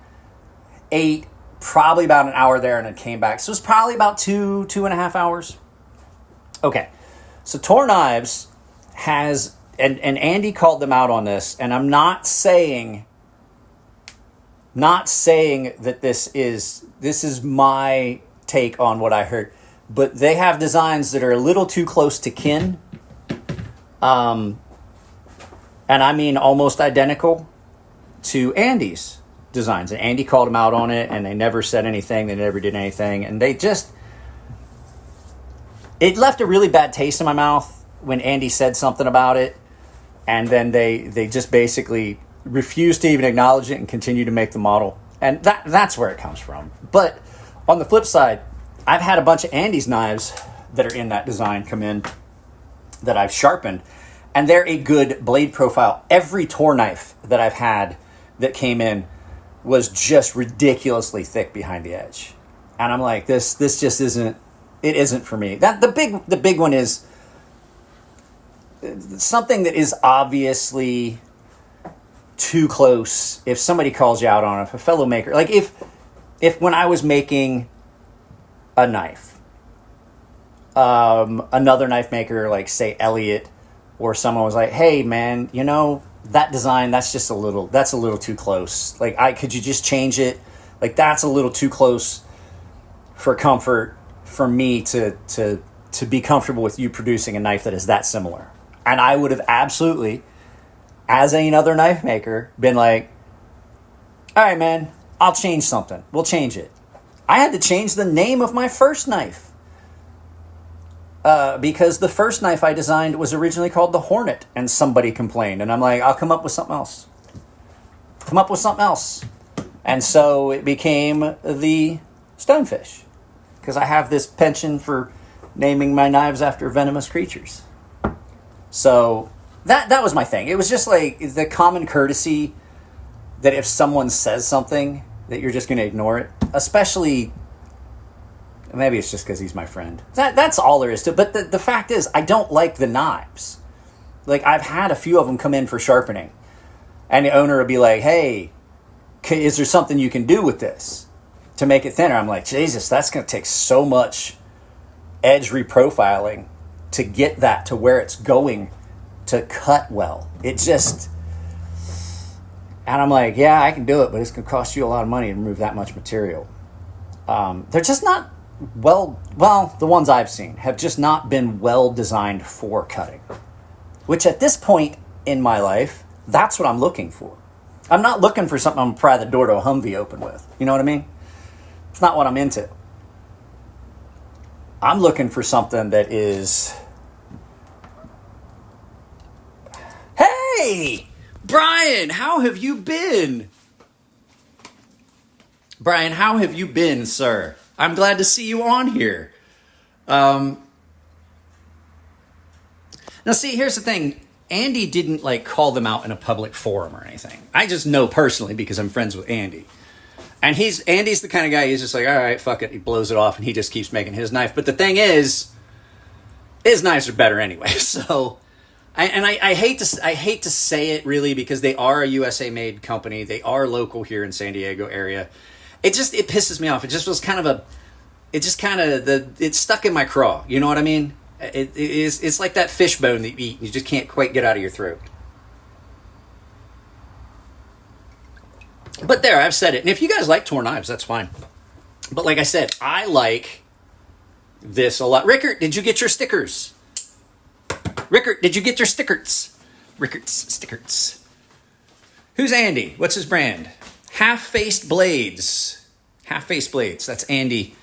ate probably about an hour there, and then came back. So it's probably about 2.5 hours. Okay, so Tor Knives has, and Andy called them out on this, and I'm not saying that this is my take on what I heard, but they have designs that are a little too close to kin, and I mean almost identical to Andy's designs. And Andy called them out on it, and they never said anything, they never did anything, and it left a really bad taste in my mouth when Andy said something about it, and then they just basically refused to even acknowledge it and continue to make the model. And that's where it comes from. But on the flip side, I've had a bunch of Andy's knives that are in that design come in that I've sharpened, and they're a good blade profile. Every Tor knife that I've had that came in was just ridiculously thick behind the edge. And I'm like, this just isn't, it isn't for me. The big one is something that is obviously too close. If somebody calls you out on it, if a fellow maker, like if when I was making a knife, another knife maker, like say Elliot, or someone was like, hey man, that design, that's a little too close. Like, could you just change it? Like, that's a little too close for comfort for me to be comfortable with you producing a knife that is that similar. And I would have absolutely, as another knife maker, been like, all right, man, I'll change something. We'll change it. I had to change the name of my first knife. Because the first knife I designed was originally called the Hornet, and somebody complained. And I'm like, I'll come up with something else. And so it became the Stonefish, because I have this penchant for naming my knives after venomous creatures. So that was my thing. It was just like the common courtesy that if someone says something, that you're just going to ignore it. Especially, maybe it's just because he's my friend. That's all there is to it. But the fact is, I don't like the knives. Like, I've had a few of them come in for sharpening. And the owner will be like, hey, is there something you can do with this to make it thinner? I'm like, Jesus, that's going to take so much edge reprofiling to get that to where it's going to cut well. It just... And I'm like, yeah, I can do it, but it's going to cost you a lot of money to remove that much material. They're just not well, the ones I've seen have just not been well designed for cutting. Which at this point in my life, that's what I'm looking for. I'm not looking for something I'm going to pry the door to a Humvee open with. You know what I mean? It's not what I'm into. I'm looking for something that is... Hey! Brian, how have you been? Brian, how have you been, sir? I'm glad to see you on here. Now, see, here's the thing. Andy didn't, like, call them out in a public forum or anything. I just know personally because I'm friends with Andy. And Andy's the kind of guy, he's just like, all right, fuck it. He blows it off and he just keeps making his knife. But the thing is, his knives are better anyway. So, I hate to say it really because they are a USA made company. They are local here in San Diego area. It pisses me off. It just was it's stuck in my craw. You know what I mean? It's like that fish bone that you eat and you just can't quite get out of your throat. But there, I've said it. And if you guys like torn knives, that's fine. But like I said, I like this a lot. Rickert, did you get your stickers? Rickert, did you get your stickers? Rickert's stickers. Who's Andy? What's his brand? Half-Faced Blades. Half-Faced Blades. That's Andy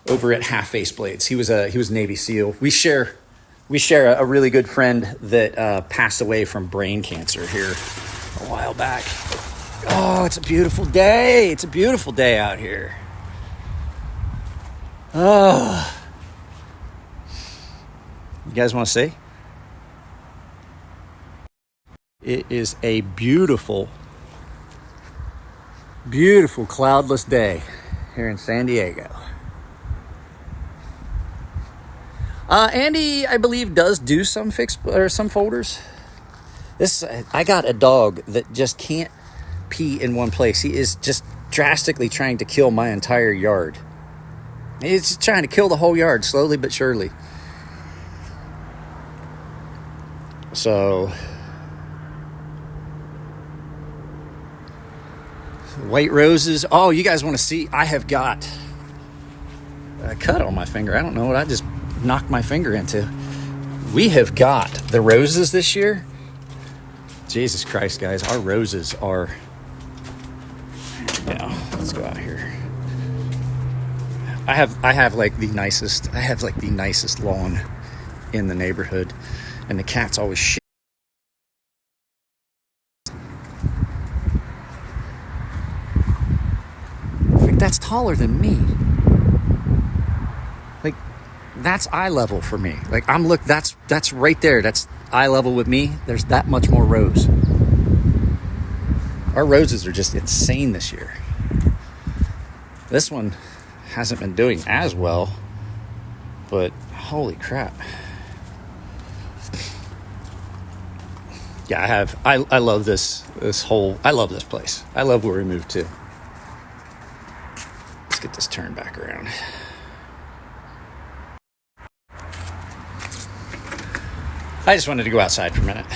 over at Half-Faced Blades. He was a Navy SEAL. We share a really good friend that passed away from brain cancer here a while back. Oh, it's a beautiful day. It's a beautiful day out here. Oh. You guys want to see? It is a beautiful, beautiful cloudless day here in San Diego. Andy, I believe, does do some some folders. I got a dog that just can't pee in one place. He is just drastically trying to kill my entire yard. He's just trying to kill the whole yard slowly but surely. So, white roses. Oh, you guys want to see? I have got a cut on my finger. I don't know what I just knocked my finger into. We have got the roses this year. Jesus Christ, guys. Our roses are... let's go out here. I have like the nicest lawn in the neighborhood. And the cat's always shit. Like, that's taller than me. Like, that's eye level for me. Like, that's right there. That's eye level with me. There's that much more rose. Our roses are just insane this year. This one hasn't been doing as well, but holy crap. Yeah, I love this whole, I love this place. I love where we moved to. Let's get this turned back around. I just wanted to go outside for a minute.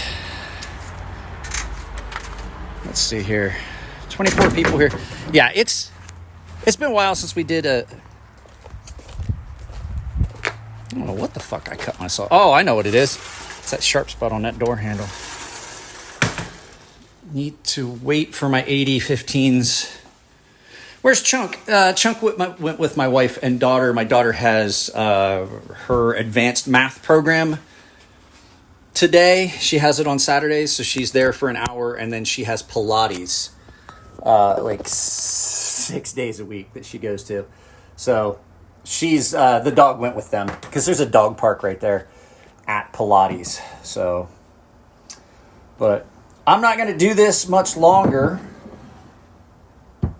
Let's see here. 24 people here. Yeah, it's been a while since we did don't know what the fuck I cut myself. Oh, I know what it is. It's that sharp spot on that door handle. Need to wait for my 8015s. Where's Chunk? Chunk went with my wife and daughter. My daughter has her advanced math program today. She has it on Saturdays, so she's there for an hour, and then she has Pilates like 6 days a week that she goes to. So she's the dog went with them because there's a dog park right there at Pilates. So, but I'm not going to do this much longer.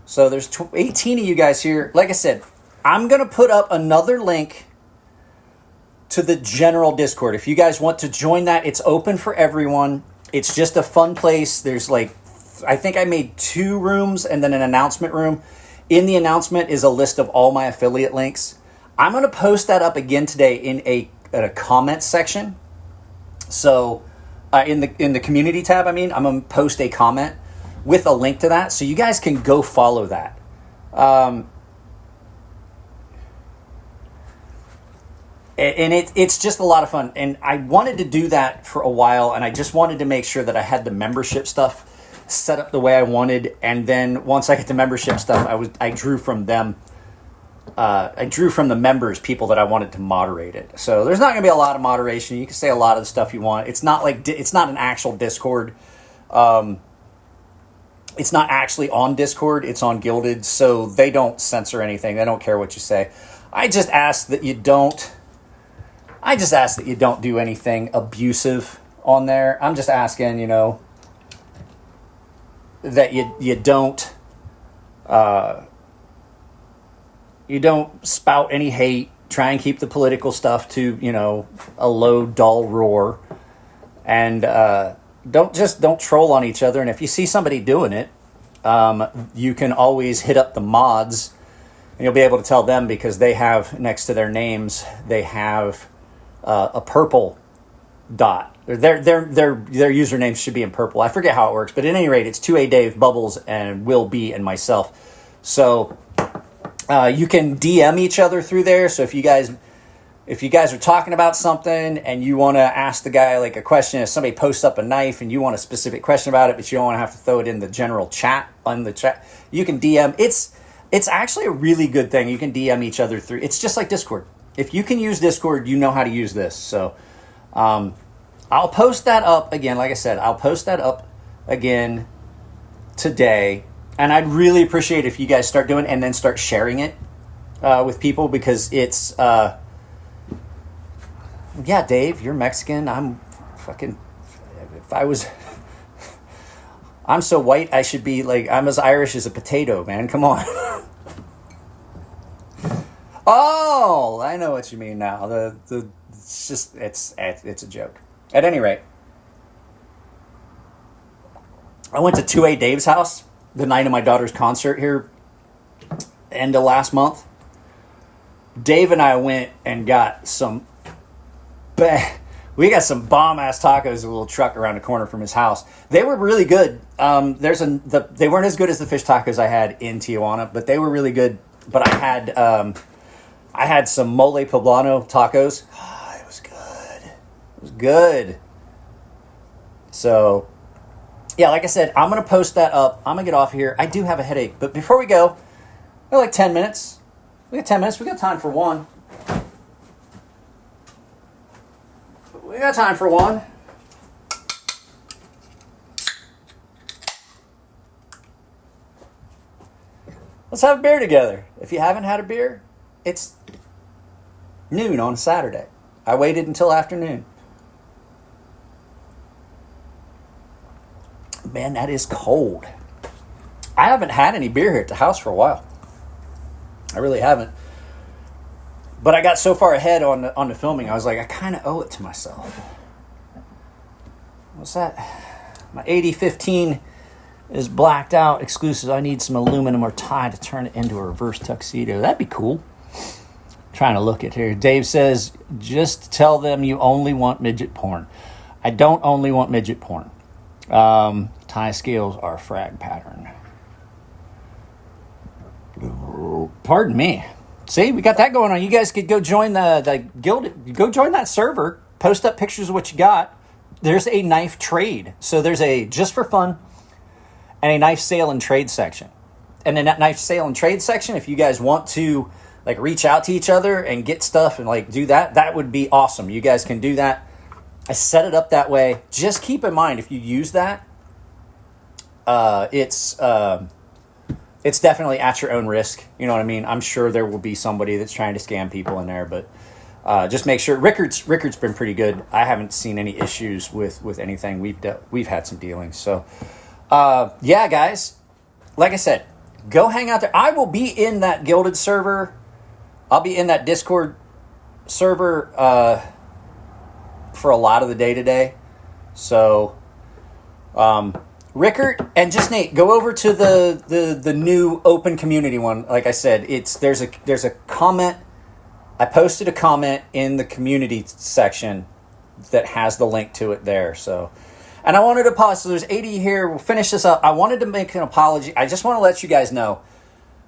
So there's 18 of you guys here. Like I said, I'm going to put up another link to the general Discord. If you guys want to join that, it's open for everyone. It's just a fun place. There's like, I think I made 2 rooms and then an announcement room. In the announcement is a list of all my affiliate links. I'm going to post that up again today in a comment section. So in the community tab, I'm going to post a comment with a link to that, so you guys can go follow that. And it's just a lot of fun. And I wanted to do that for a while, and I just wanted to make sure that I had the membership stuff set up the way I wanted. And then once I get the membership stuff, I drew from them. I drew from the members, people that I wanted to moderate it. So there's not going to be a lot of moderation. You can say a lot of the stuff you want. It's not like it's not an actual Discord. It's not actually on Discord. It's on Gilded, so they don't censor anything. They don't care what you say. I just ask that you don't do anything abusive on there. I'm just asking, that you don't spout any hate. Try and keep the political stuff to, a low, dull roar. And don't troll on each other. And if you see somebody doing it, you can always hit up the mods, and you'll be able to tell them, because they have next to their names, they have a purple dot. Their usernames should be in purple. I forget how it works, but at any rate, it's 2A Dave, Bubbles, and Will B, and myself. So you can DM each other through there. So if you guys are talking about something and you want to ask the guy like a question, if somebody posts up a knife and you want a specific question about it, but you don't want to have to throw it in the general chat on the chat, you can DM. It's actually a really good thing. You can DM each other through. It's just like Discord. If you can use Discord, you know how to use this. So I'll post that up again. Like I said, I'll post that up again today. And I'd really appreciate if you guys start doing it and then start sharing it with people, because it's... yeah, Dave, you're Mexican. I'm fucking... If I was... I'm so white, I should be like... I'm as Irish as a potato, man. Come on. Oh, I know what you mean now. It's just... It's a joke. At any rate, I went to 2A Dave's house the night of my daughter's concert here, end of last month. Dave and I went and got some... We got some bomb-ass tacos in a little truck around the corner from his house. They were really good. They weren't as good as the fish tacos I had in Tijuana, but they were really good. But I had some mole poblano tacos. Oh, it was good. It was good. So, yeah, like I said, I'm going to post that up. I'm going to get off here. I do have a headache. But before we go, we got like 10 minutes. We got 10 minutes. We got time for one. We got time for one. Let's have a beer together. If you haven't had a beer, it's noon on a Saturday. I waited until afternoon. Man, that is cold. I haven't had any beer here at the house for a while. I really haven't. But I got so far ahead on the filming, I was like, I kind of owe it to myself. What's that? My 8015 is blacked out. Exclusive. I need some aluminum or tie to turn it into a reverse tuxedo. That'd be cool. Trying to look at here. Dave says, just tell them you only want midget porn. I don't only want midget porn. Tie scales are frag pattern. Pardon me. See, we got that going on. You guys could go join the guild. Go join that server. Post up pictures of what you got. There's a knife trade. So there's a just for fun and a knife sale and trade section. And in that knife sale and trade section, if you guys want to like reach out to each other and get stuff and like do that, that would be awesome. You guys can do that. I set it up that way. Just keep in mind, if you use that, it's definitely at your own risk. You know what I mean? I'm sure there will be somebody that's trying to scam people in there, but just make sure. Rickard's been pretty good. I haven't seen any issues with anything. We've had some dealings. So, yeah, guys, like I said, go hang out there. I will be in that Gilded server. I'll be in that Discord server for a lot of the day today. So, Rickard and just Nate, go over to the new open community one. Like I said, there's a comment. I posted a comment in the community section that has the link to it there. So, and I wanted to pause. So there's 80 here. We'll finish this up. I wanted to make an apology. I just want to let you guys know.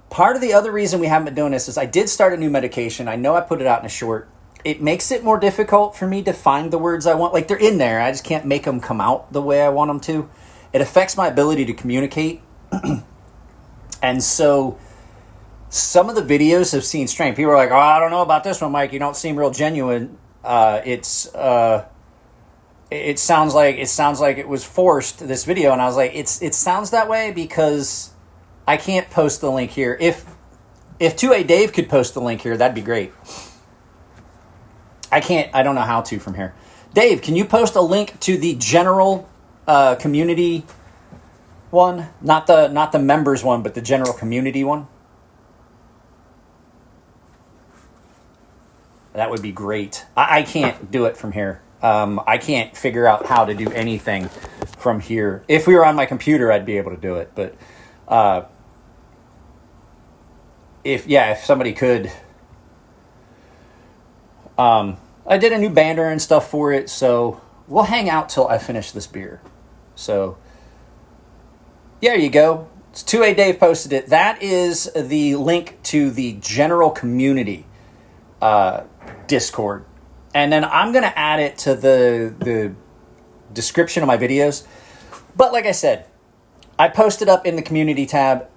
Part of the other reason we haven't been doing this is I did start a new medication. I know I put it out in a short. It makes it more difficult for me to find the words I want. Like, they're in there. I just can't make them come out the way I want them to. It affects my ability to communicate. And so some of the videos have seen strain. People are like, oh, I don't know about this one, Mike. You don't seem real genuine. It sounds like it was forced, this video. And I was like, it sounds that way because I can't post the link here. If 2A Dave could post the link here, that'd be great. I can't. I don't know how to from here. Dave, can you post a link to the general community one? Not the members one, but the general community one? That would be great. I can't do it from here. I can't figure out how to do anything from here. If we were on my computer, I'd be able to do it. But if somebody could. I did a new banner and stuff for it, so we'll hang out till I finish this beer. So, yeah, there you go. It's 2A Dave posted it. That is the link to the general community Discord. And then I'm going to add it to the description of my videos. But like I said, I posted up in the community tab.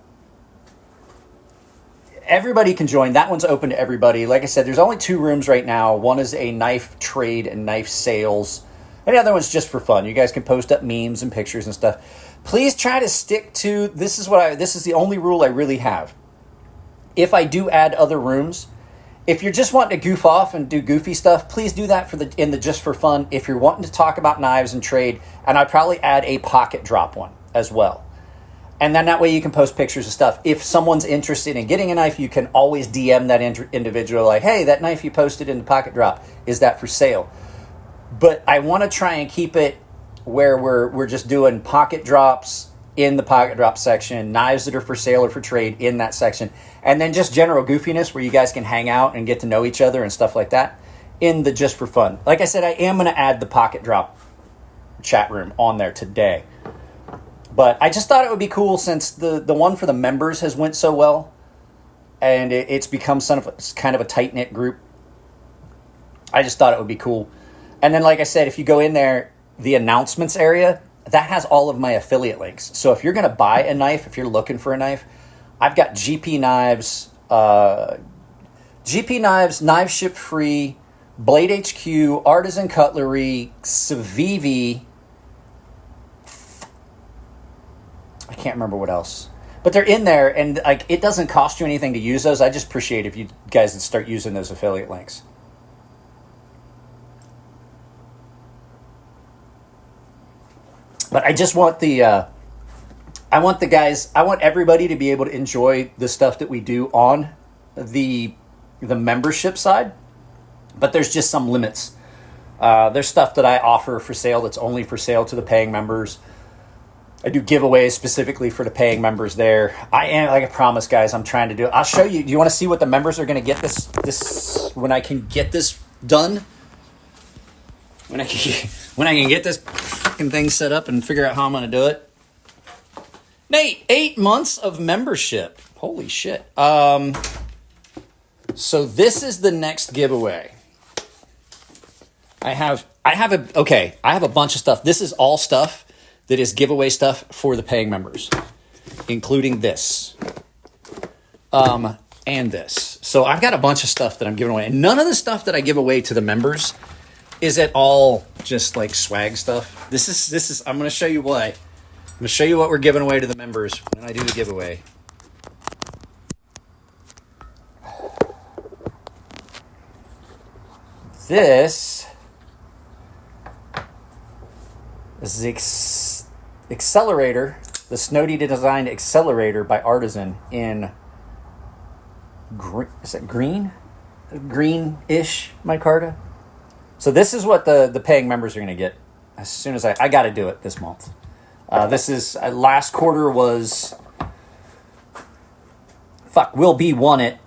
Everybody can join. That one's open to everybody. Like I said, there's only 2 rooms right now. One is a knife trade and knife sales. And the other one's just for fun. You guys can post up memes and pictures and stuff. Please try to stick to, this is the only rule I really have. If I do add other rooms, if you're just wanting to goof off and do goofy stuff, please do that in the just for fun. If you're wanting to talk about knives and trade, and I'd probably add a pocket drop one as well. And then that way you can post pictures of stuff. If someone's interested in getting a knife, you can always DM that individual like, hey, that knife you posted in the pocket drop, is that for sale? But I want to try and keep it where we're just doing pocket drops in the pocket drop section, knives that are for sale or for trade in that section, and then just general goofiness where you guys can hang out and get to know each other and stuff like that in the just for fun. Like I said, I am going to add the pocket drop chat room on there today. But I just thought it would be cool since the one for the members has went so well, and it's become kind of a tight-knit group. I just thought it would be cool. And then, like I said, if you go in there, the announcements area, that has all of my affiliate links. So if you're going to buy a knife, if you're looking for a knife, I've got GP Knives, Knife Ship Free, Blade HQ, Artisan Cutlery, Civivi. I can't remember what else. But they're in there, and like it doesn't cost you anything to use those. I just appreciate if you guys would start using those affiliate links. But I just want I want everybody to be able to enjoy the stuff that we do on the membership side. But there's just some limits. There's stuff that I offer for sale that's only for sale to the paying members. I do giveaways specifically for the paying members there. I am, like I promised, guys, I'm trying to do it. I'll show you. Do you want to see what the members are going to get this when I can get this done? When I can get this fucking thing set up and figure out how I'm going to do it. Nate, 8 months of membership. Holy shit. So this is the next giveaway. I have a bunch of stuff. This is all stuff that is giveaway stuff for the paying members, including this. And this. So I've got a bunch of stuff that I'm giving away. And none of the stuff that I give away to the members is at all just like swag stuff. This is I'm going to show you what. I'm going to show you what we're giving away to the members when I do the giveaway. This is the accelerator, the Snowdy designed accelerator by Artisan in green. Is it green? Greenish micarta. So this is what the paying members are going to get as soon as I got to do it this month. This is last quarter was Will B won it.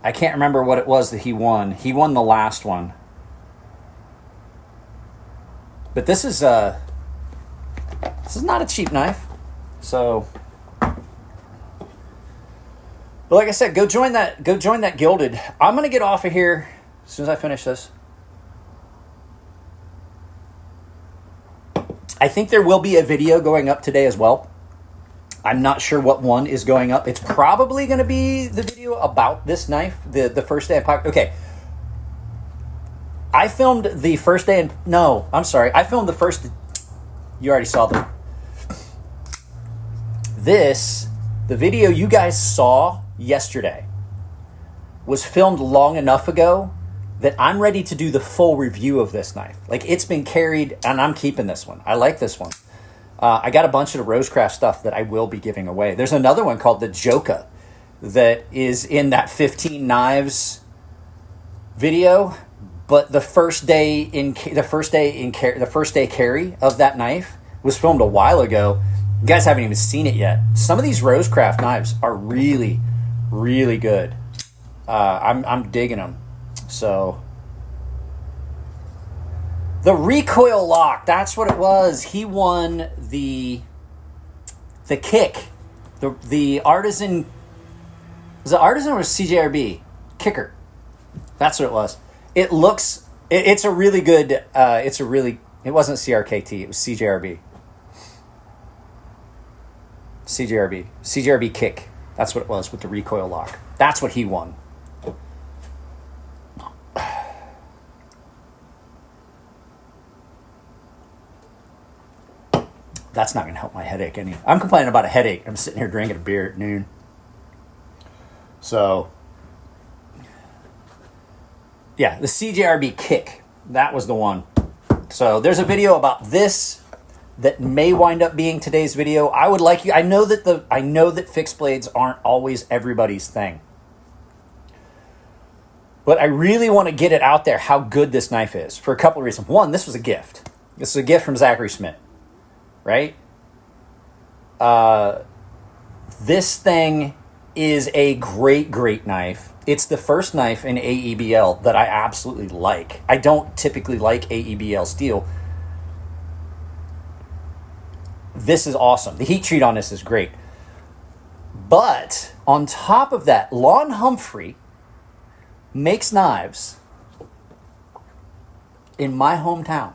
I can't remember what it was that he won. He won the last one. But this is not a cheap knife. So, but like I said, go join that Gilded. I'm gonna get off of here as soon as I finish this. I think there will be a video going up today as well. I'm not sure what one is going up. It's probably going to be the video about this knife, the first day in pocket. Okay. I filmed the first day I filmed the first. You already saw them. The video you guys saw yesterday was filmed long enough ago that I'm ready to do the full review of this knife. Like, it's been carried, and I'm keeping this one. I like this one. I got a bunch of the Rosecraft stuff that I will be giving away. There's another one called the Joka that is in that 15 knives video, but the first day carry of that knife was filmed a while ago. You guys haven't even seen it yet. Some of these Rosecraft knives are really, really good. I'm digging them. So the recoil lock, that's what it was. He won the kick. The Artisan, was it Artisan or CJRB? Kicker. That's what it was. It looks, it's a really good, it wasn't CRKT, it was CJRB. CJRB kick. That's what it was with the recoil lock. That's what he won. That's not going to help my headache any. I'm complaining about a headache. I'm sitting here drinking a beer at noon. So, yeah, the CJRB kick. That was the one. So there's a video about this that may wind up being today's video. I would like you. I know that fixed blades aren't always everybody's thing, but I really want to get it out there how good this knife is for a couple of reasons. One, this was a gift. This is a gift from Zachary Smith. Right? This thing is a great knife. It's the first knife in AEBL that I absolutely like. I don't typically like AEBL steel. This is awesome. The heat treat on this is great. But on top of that, Lon Humphrey makes knives in my hometown.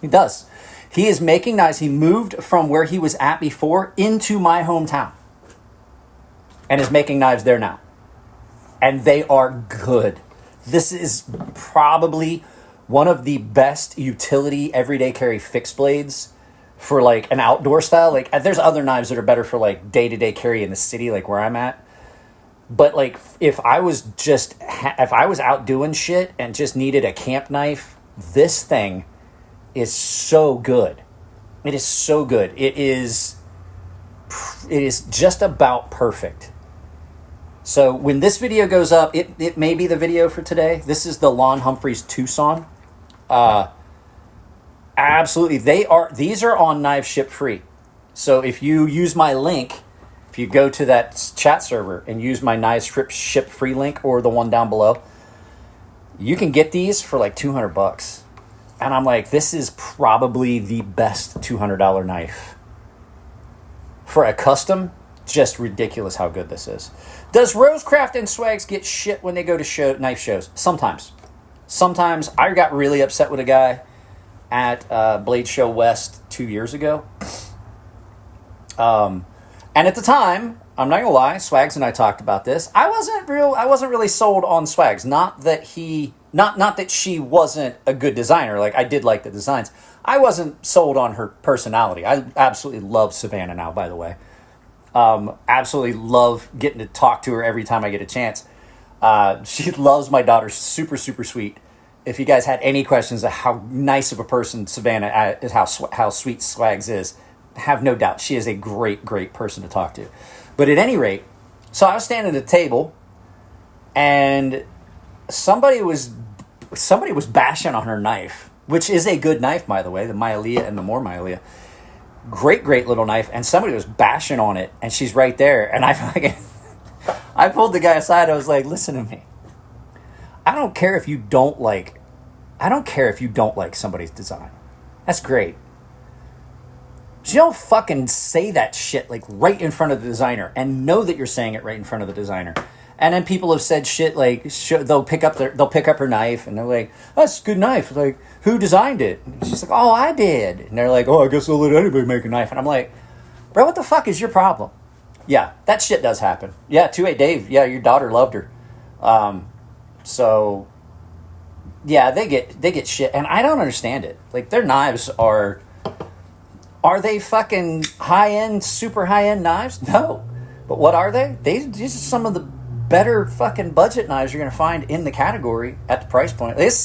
He does. He is making knives. He moved from where he was at before into my hometown and is making knives there now. And they are good. This is probably one of the best utility everyday carry fixed blades for like an outdoor style. Like, there's other knives that are better for like day-to-day carry in the city, like where I'm at. But like, if I was out doing shit and just needed a camp knife, this thing is so good. It is so good. It is just about perfect. So when this video goes up, it may be the video for today. This is the Lon Humphreys Tucson. Absolutely. These are on Knives Ship Free. So if you use my link, if you go to that chat server and use my Knives Ship Free link or the one down below, you can get these for like $200. And I'm like, this is probably the best $200 knife. For a custom, just ridiculous how good this is. Does Rosecraft and Swags get shit when they go to knife shows? Sometimes. Sometimes. I got really upset with a guy at Blade Show West 2 years ago. And at the time, I'm not gonna lie, Swags and I talked about this. I wasn't really sold on Swags. Not that she wasn't a good designer. Like, I did like the designs. I wasn't sold on her personality. I absolutely love Savannah now, by the way. Absolutely love getting to talk to her every time I get a chance. She loves my daughter. Super, super sweet. If you guys had any questions of how nice of a person Savannah is, how sweet Swags is, have no doubt. She is a great, great person to talk to. But at any rate, so I was standing at a table, and somebody was bashing on her knife, which is a good knife, by the way, the Mailia and the more Mailia. Great, great little knife, and somebody was bashing on it, and she's right there, and I pulled the guy aside. I was like, listen to me. I don't care if you don't like somebody's design. That's great. You don't fucking say that shit like right in front of the designer and know that you're saying it right in front of the designer. And then people have said shit like they'll pick up her knife and they're like, oh, "That's a good knife." Like, who designed it? And she's like, "Oh, I did." And they're like, "Oh, I guess I'll let anybody make a knife." And I'm like, "Bro, what the fuck is your problem?" Yeah, that shit does happen. Yeah, 2A Dave. Yeah, your daughter loved her. So yeah, they get shit, and I don't understand it. Like, their knives are they fucking high-end, super high-end knives? No. But what are they? These are some of the better fucking budget knives you're going to find in the category at the price point. It's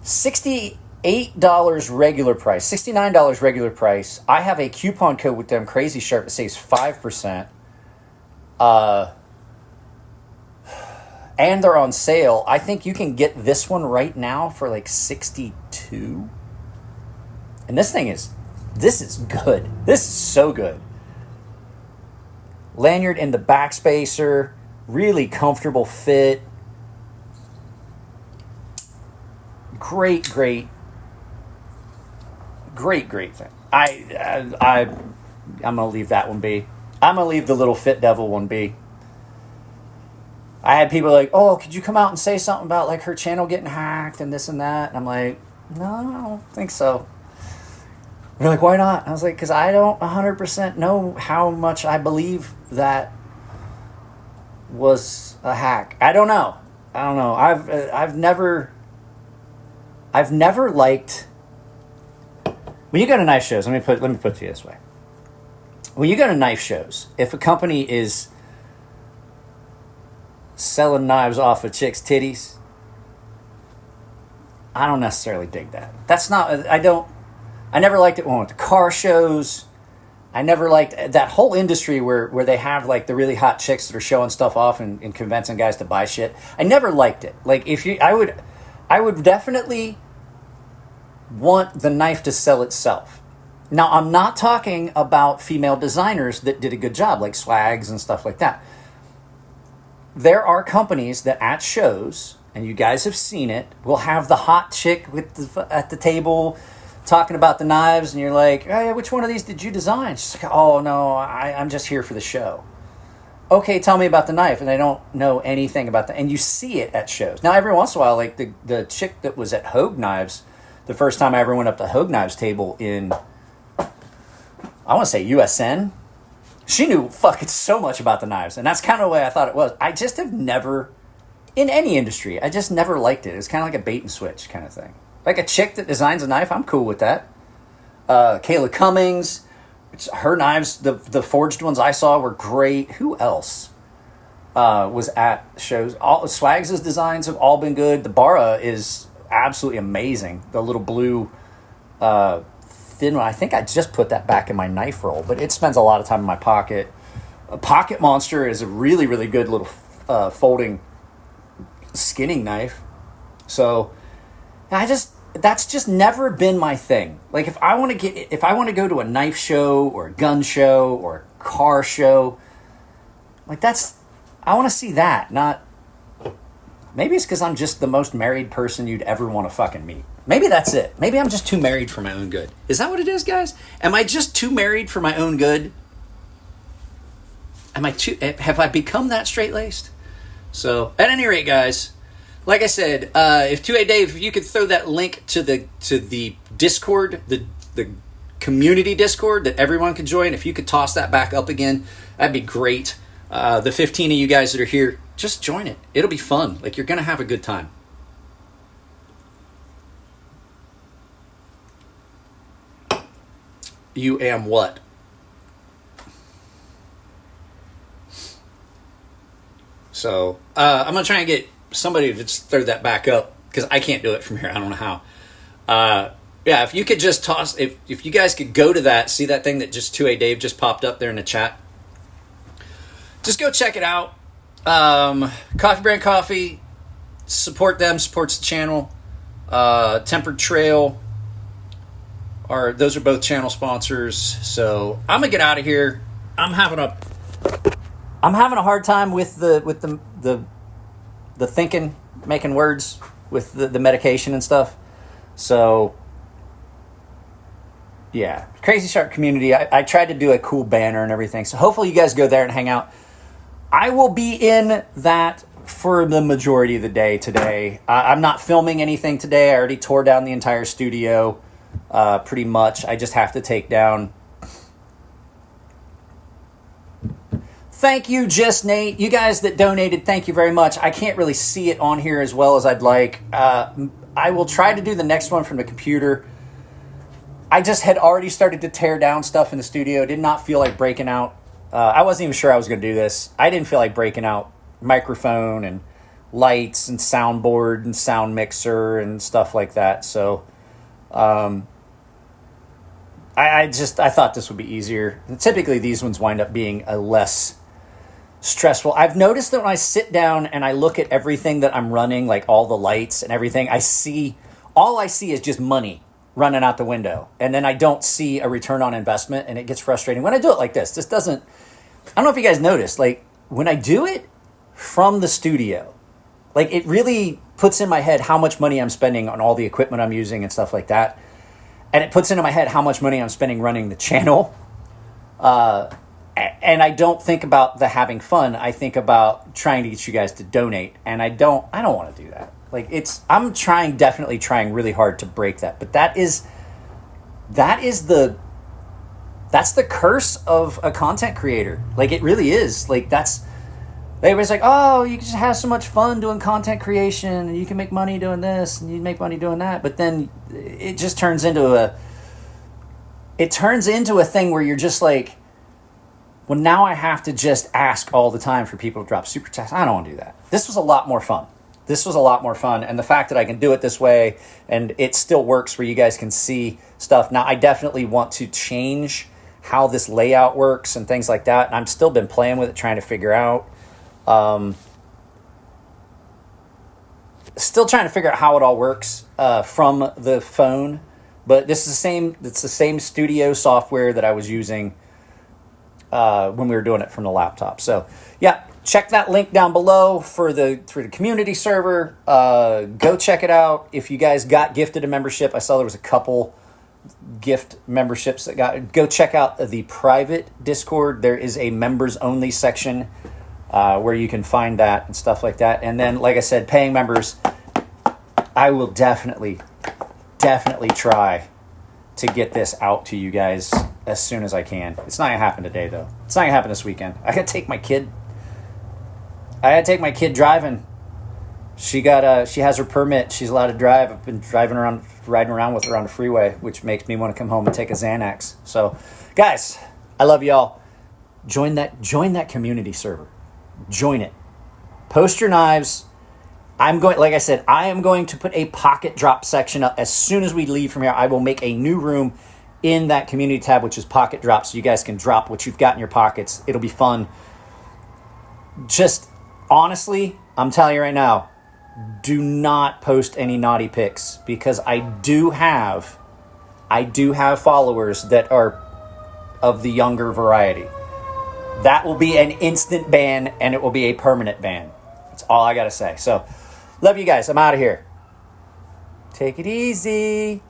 $68 regular price, $69 regular price. I have a coupon code with them, Crazy Sharp, that saves 5%. And they're on sale. I think you can get this one right now for like $62. And this is good. This is so good. Lanyard in the backspacer, really comfortable fit. Great thing. I'm gonna leave that one be. I'm gonna leave the little Fit Devil one be. I had people like, "Oh, could you come out and say something about like her channel getting hacked and this and that?" And I'm like, "No, I don't think so." They're like, "Why not?" I was like, "Because I don't 100% know how much I believe that was a hack. I don't know. I've never liked, when you go to knife shows. Let me put it to you this way. When you go to knife shows, if a company is selling knives off of chicks' titties, I don't necessarily dig that. I never liked it when I went to car shows. I never liked that whole industry where they have like the really hot chicks that are showing stuff off and convincing guys to buy shit. I never liked it. Like, I would definitely want the knife to sell itself. Now, I'm not talking about female designers that did a good job, like Swags and stuff like that. There are companies that at shows, and you guys have seen it, will have the hot chick at the table talking about the knives, and you're like, "Hey, which one of these did you design?" She's like, "Oh, no, I'm just here for the show." Okay, tell me about the knife. And they don't know anything about that. And you see it at shows. Now, every once in a while, like the chick that was at Hogue Knives, the first time I ever went up to Hogue Knives table in, I want to say USN, she knew fucking so much about the knives. And that's kind of the way I thought it was. I just have never, in any industry, I just never liked it. It was kind of like a bait and switch kind of thing. Like a chick that designs a knife, I'm cool with that. Kayla Cummings, her knives, the forged ones I saw were great. Who else was at shows? All Swags' designs have all been good. The Barra is absolutely amazing. The little blue thin one. I think I just put that back in my knife roll, but it spends a lot of time in my pocket. A Pocket Monster is a really, really good little folding skinning knife. So that's just never been my thing. Like, if I want to go to a knife show or a gun show or a car show, like I want to see that. Not, maybe it's because I'm just the most married person you'd ever want to fucking meet. Maybe that's it. Maybe I'm just too married for my own good. Is that what it is, guys? Am I just too married for my own good? Have I become that straight-laced? So, at any rate, guys, like I said, if 2A Dave, if you could throw that link to the Discord, the community Discord that everyone could join, if you could toss that back up again, that'd be great. The 15 of you guys that are here, just join it. It'll be fun. Like, you're going to have a good time. You am what? So, I'm going to try and get somebody to just throw that back up, because I can't do it from here. I don't know how. Yeah, if you could just toss, if you guys could go to that, see that thing that just 2A Dave just popped up there in the chat. Just go check it out. Coffee Brand Coffee, support them, supports the channel. Tempered Trail, those are both channel sponsors. So I'm gonna get out of here. I'm having a hard time with the thinking, making words with the medication and stuff. So yeah, Crazy Sharp community. I tried to do a cool banner and everything. So hopefully you guys go there and hang out. I will be in that for the majority of the day today. I'm not filming anything today. I already tore down the entire studio, pretty much. I just have to take down. Thank you, Just Nate. You guys that donated, thank you very much. I can't really see it on here as well as I'd like. I will try to do the next one from the computer. I just had already started to tear down stuff in the studio. Did not feel like breaking out. I wasn't even sure I was going to do this. I didn't feel like breaking out microphone and lights and soundboard and sound mixer and stuff like that. So I thought this would be easier. And typically these ones wind up being a less stressful. I've noticed that when I sit down and I look at everything that I'm running, like all the lights and everything, all I see is just money running out the window. And then I don't see a return on investment, and it gets frustrating. When I do it like this doesn't, I don't know if you guys noticed, like when I do it from the studio, like it really puts in my head how much money I'm spending on all the equipment I'm using and stuff like that. And it puts into my head how much money I'm spending running the channel. And I don't think about the having fun. I think about trying to get you guys to donate. And I don't want to do that. Like I'm definitely trying really hard to break that. But that's the curse of a content creator. Like it really is. Like everybody's like, oh, you just have so much fun doing content creation and you can make money doing this and you make money doing that. But then it just turns into a thing where you're just like, well, now I have to just ask all the time for people to drop super chats. I don't want to do that. This was a lot more fun. And the fact that I can do it this way and it still works where you guys can see stuff. Now, I definitely want to change how this layout works and things like that. And I've still been playing with it, trying to figure out. Still trying to figure out how it all works from the phone. But it's the same studio software that I was using when we were doing it from the laptop. So, yeah. Check that link down below for the community server. Go check it out. If you guys got gifted a membership, I saw there was a couple gift memberships that go check out the private Discord. There is a members only section where you can find that and stuff like that. And then, like I said, paying members, I will definitely try to get this out to you guys as soon as I can. It's not gonna happen today though. It's not gonna happen this weekend. I had to take my kid driving. She has her permit. She's allowed to drive. I've been riding around with her on the freeway, which makes me want to come home and take a Xanax. So, guys, I love y'all. Join that community server. Join it. Post your knives. Like I said, I am going to put a pocket drop section up as soon as we leave from here. I will make a new room in that community tab, which is pocket drop, so you guys can drop what you've got in your pockets. It'll be fun. Just honestly, I'm telling you right now, do not post any naughty pics, because I do have followers that are of the younger variety. That will be an instant ban, and it will be a permanent ban. That's all I gotta say. So, love you guys. I'm out of here. Take it easy.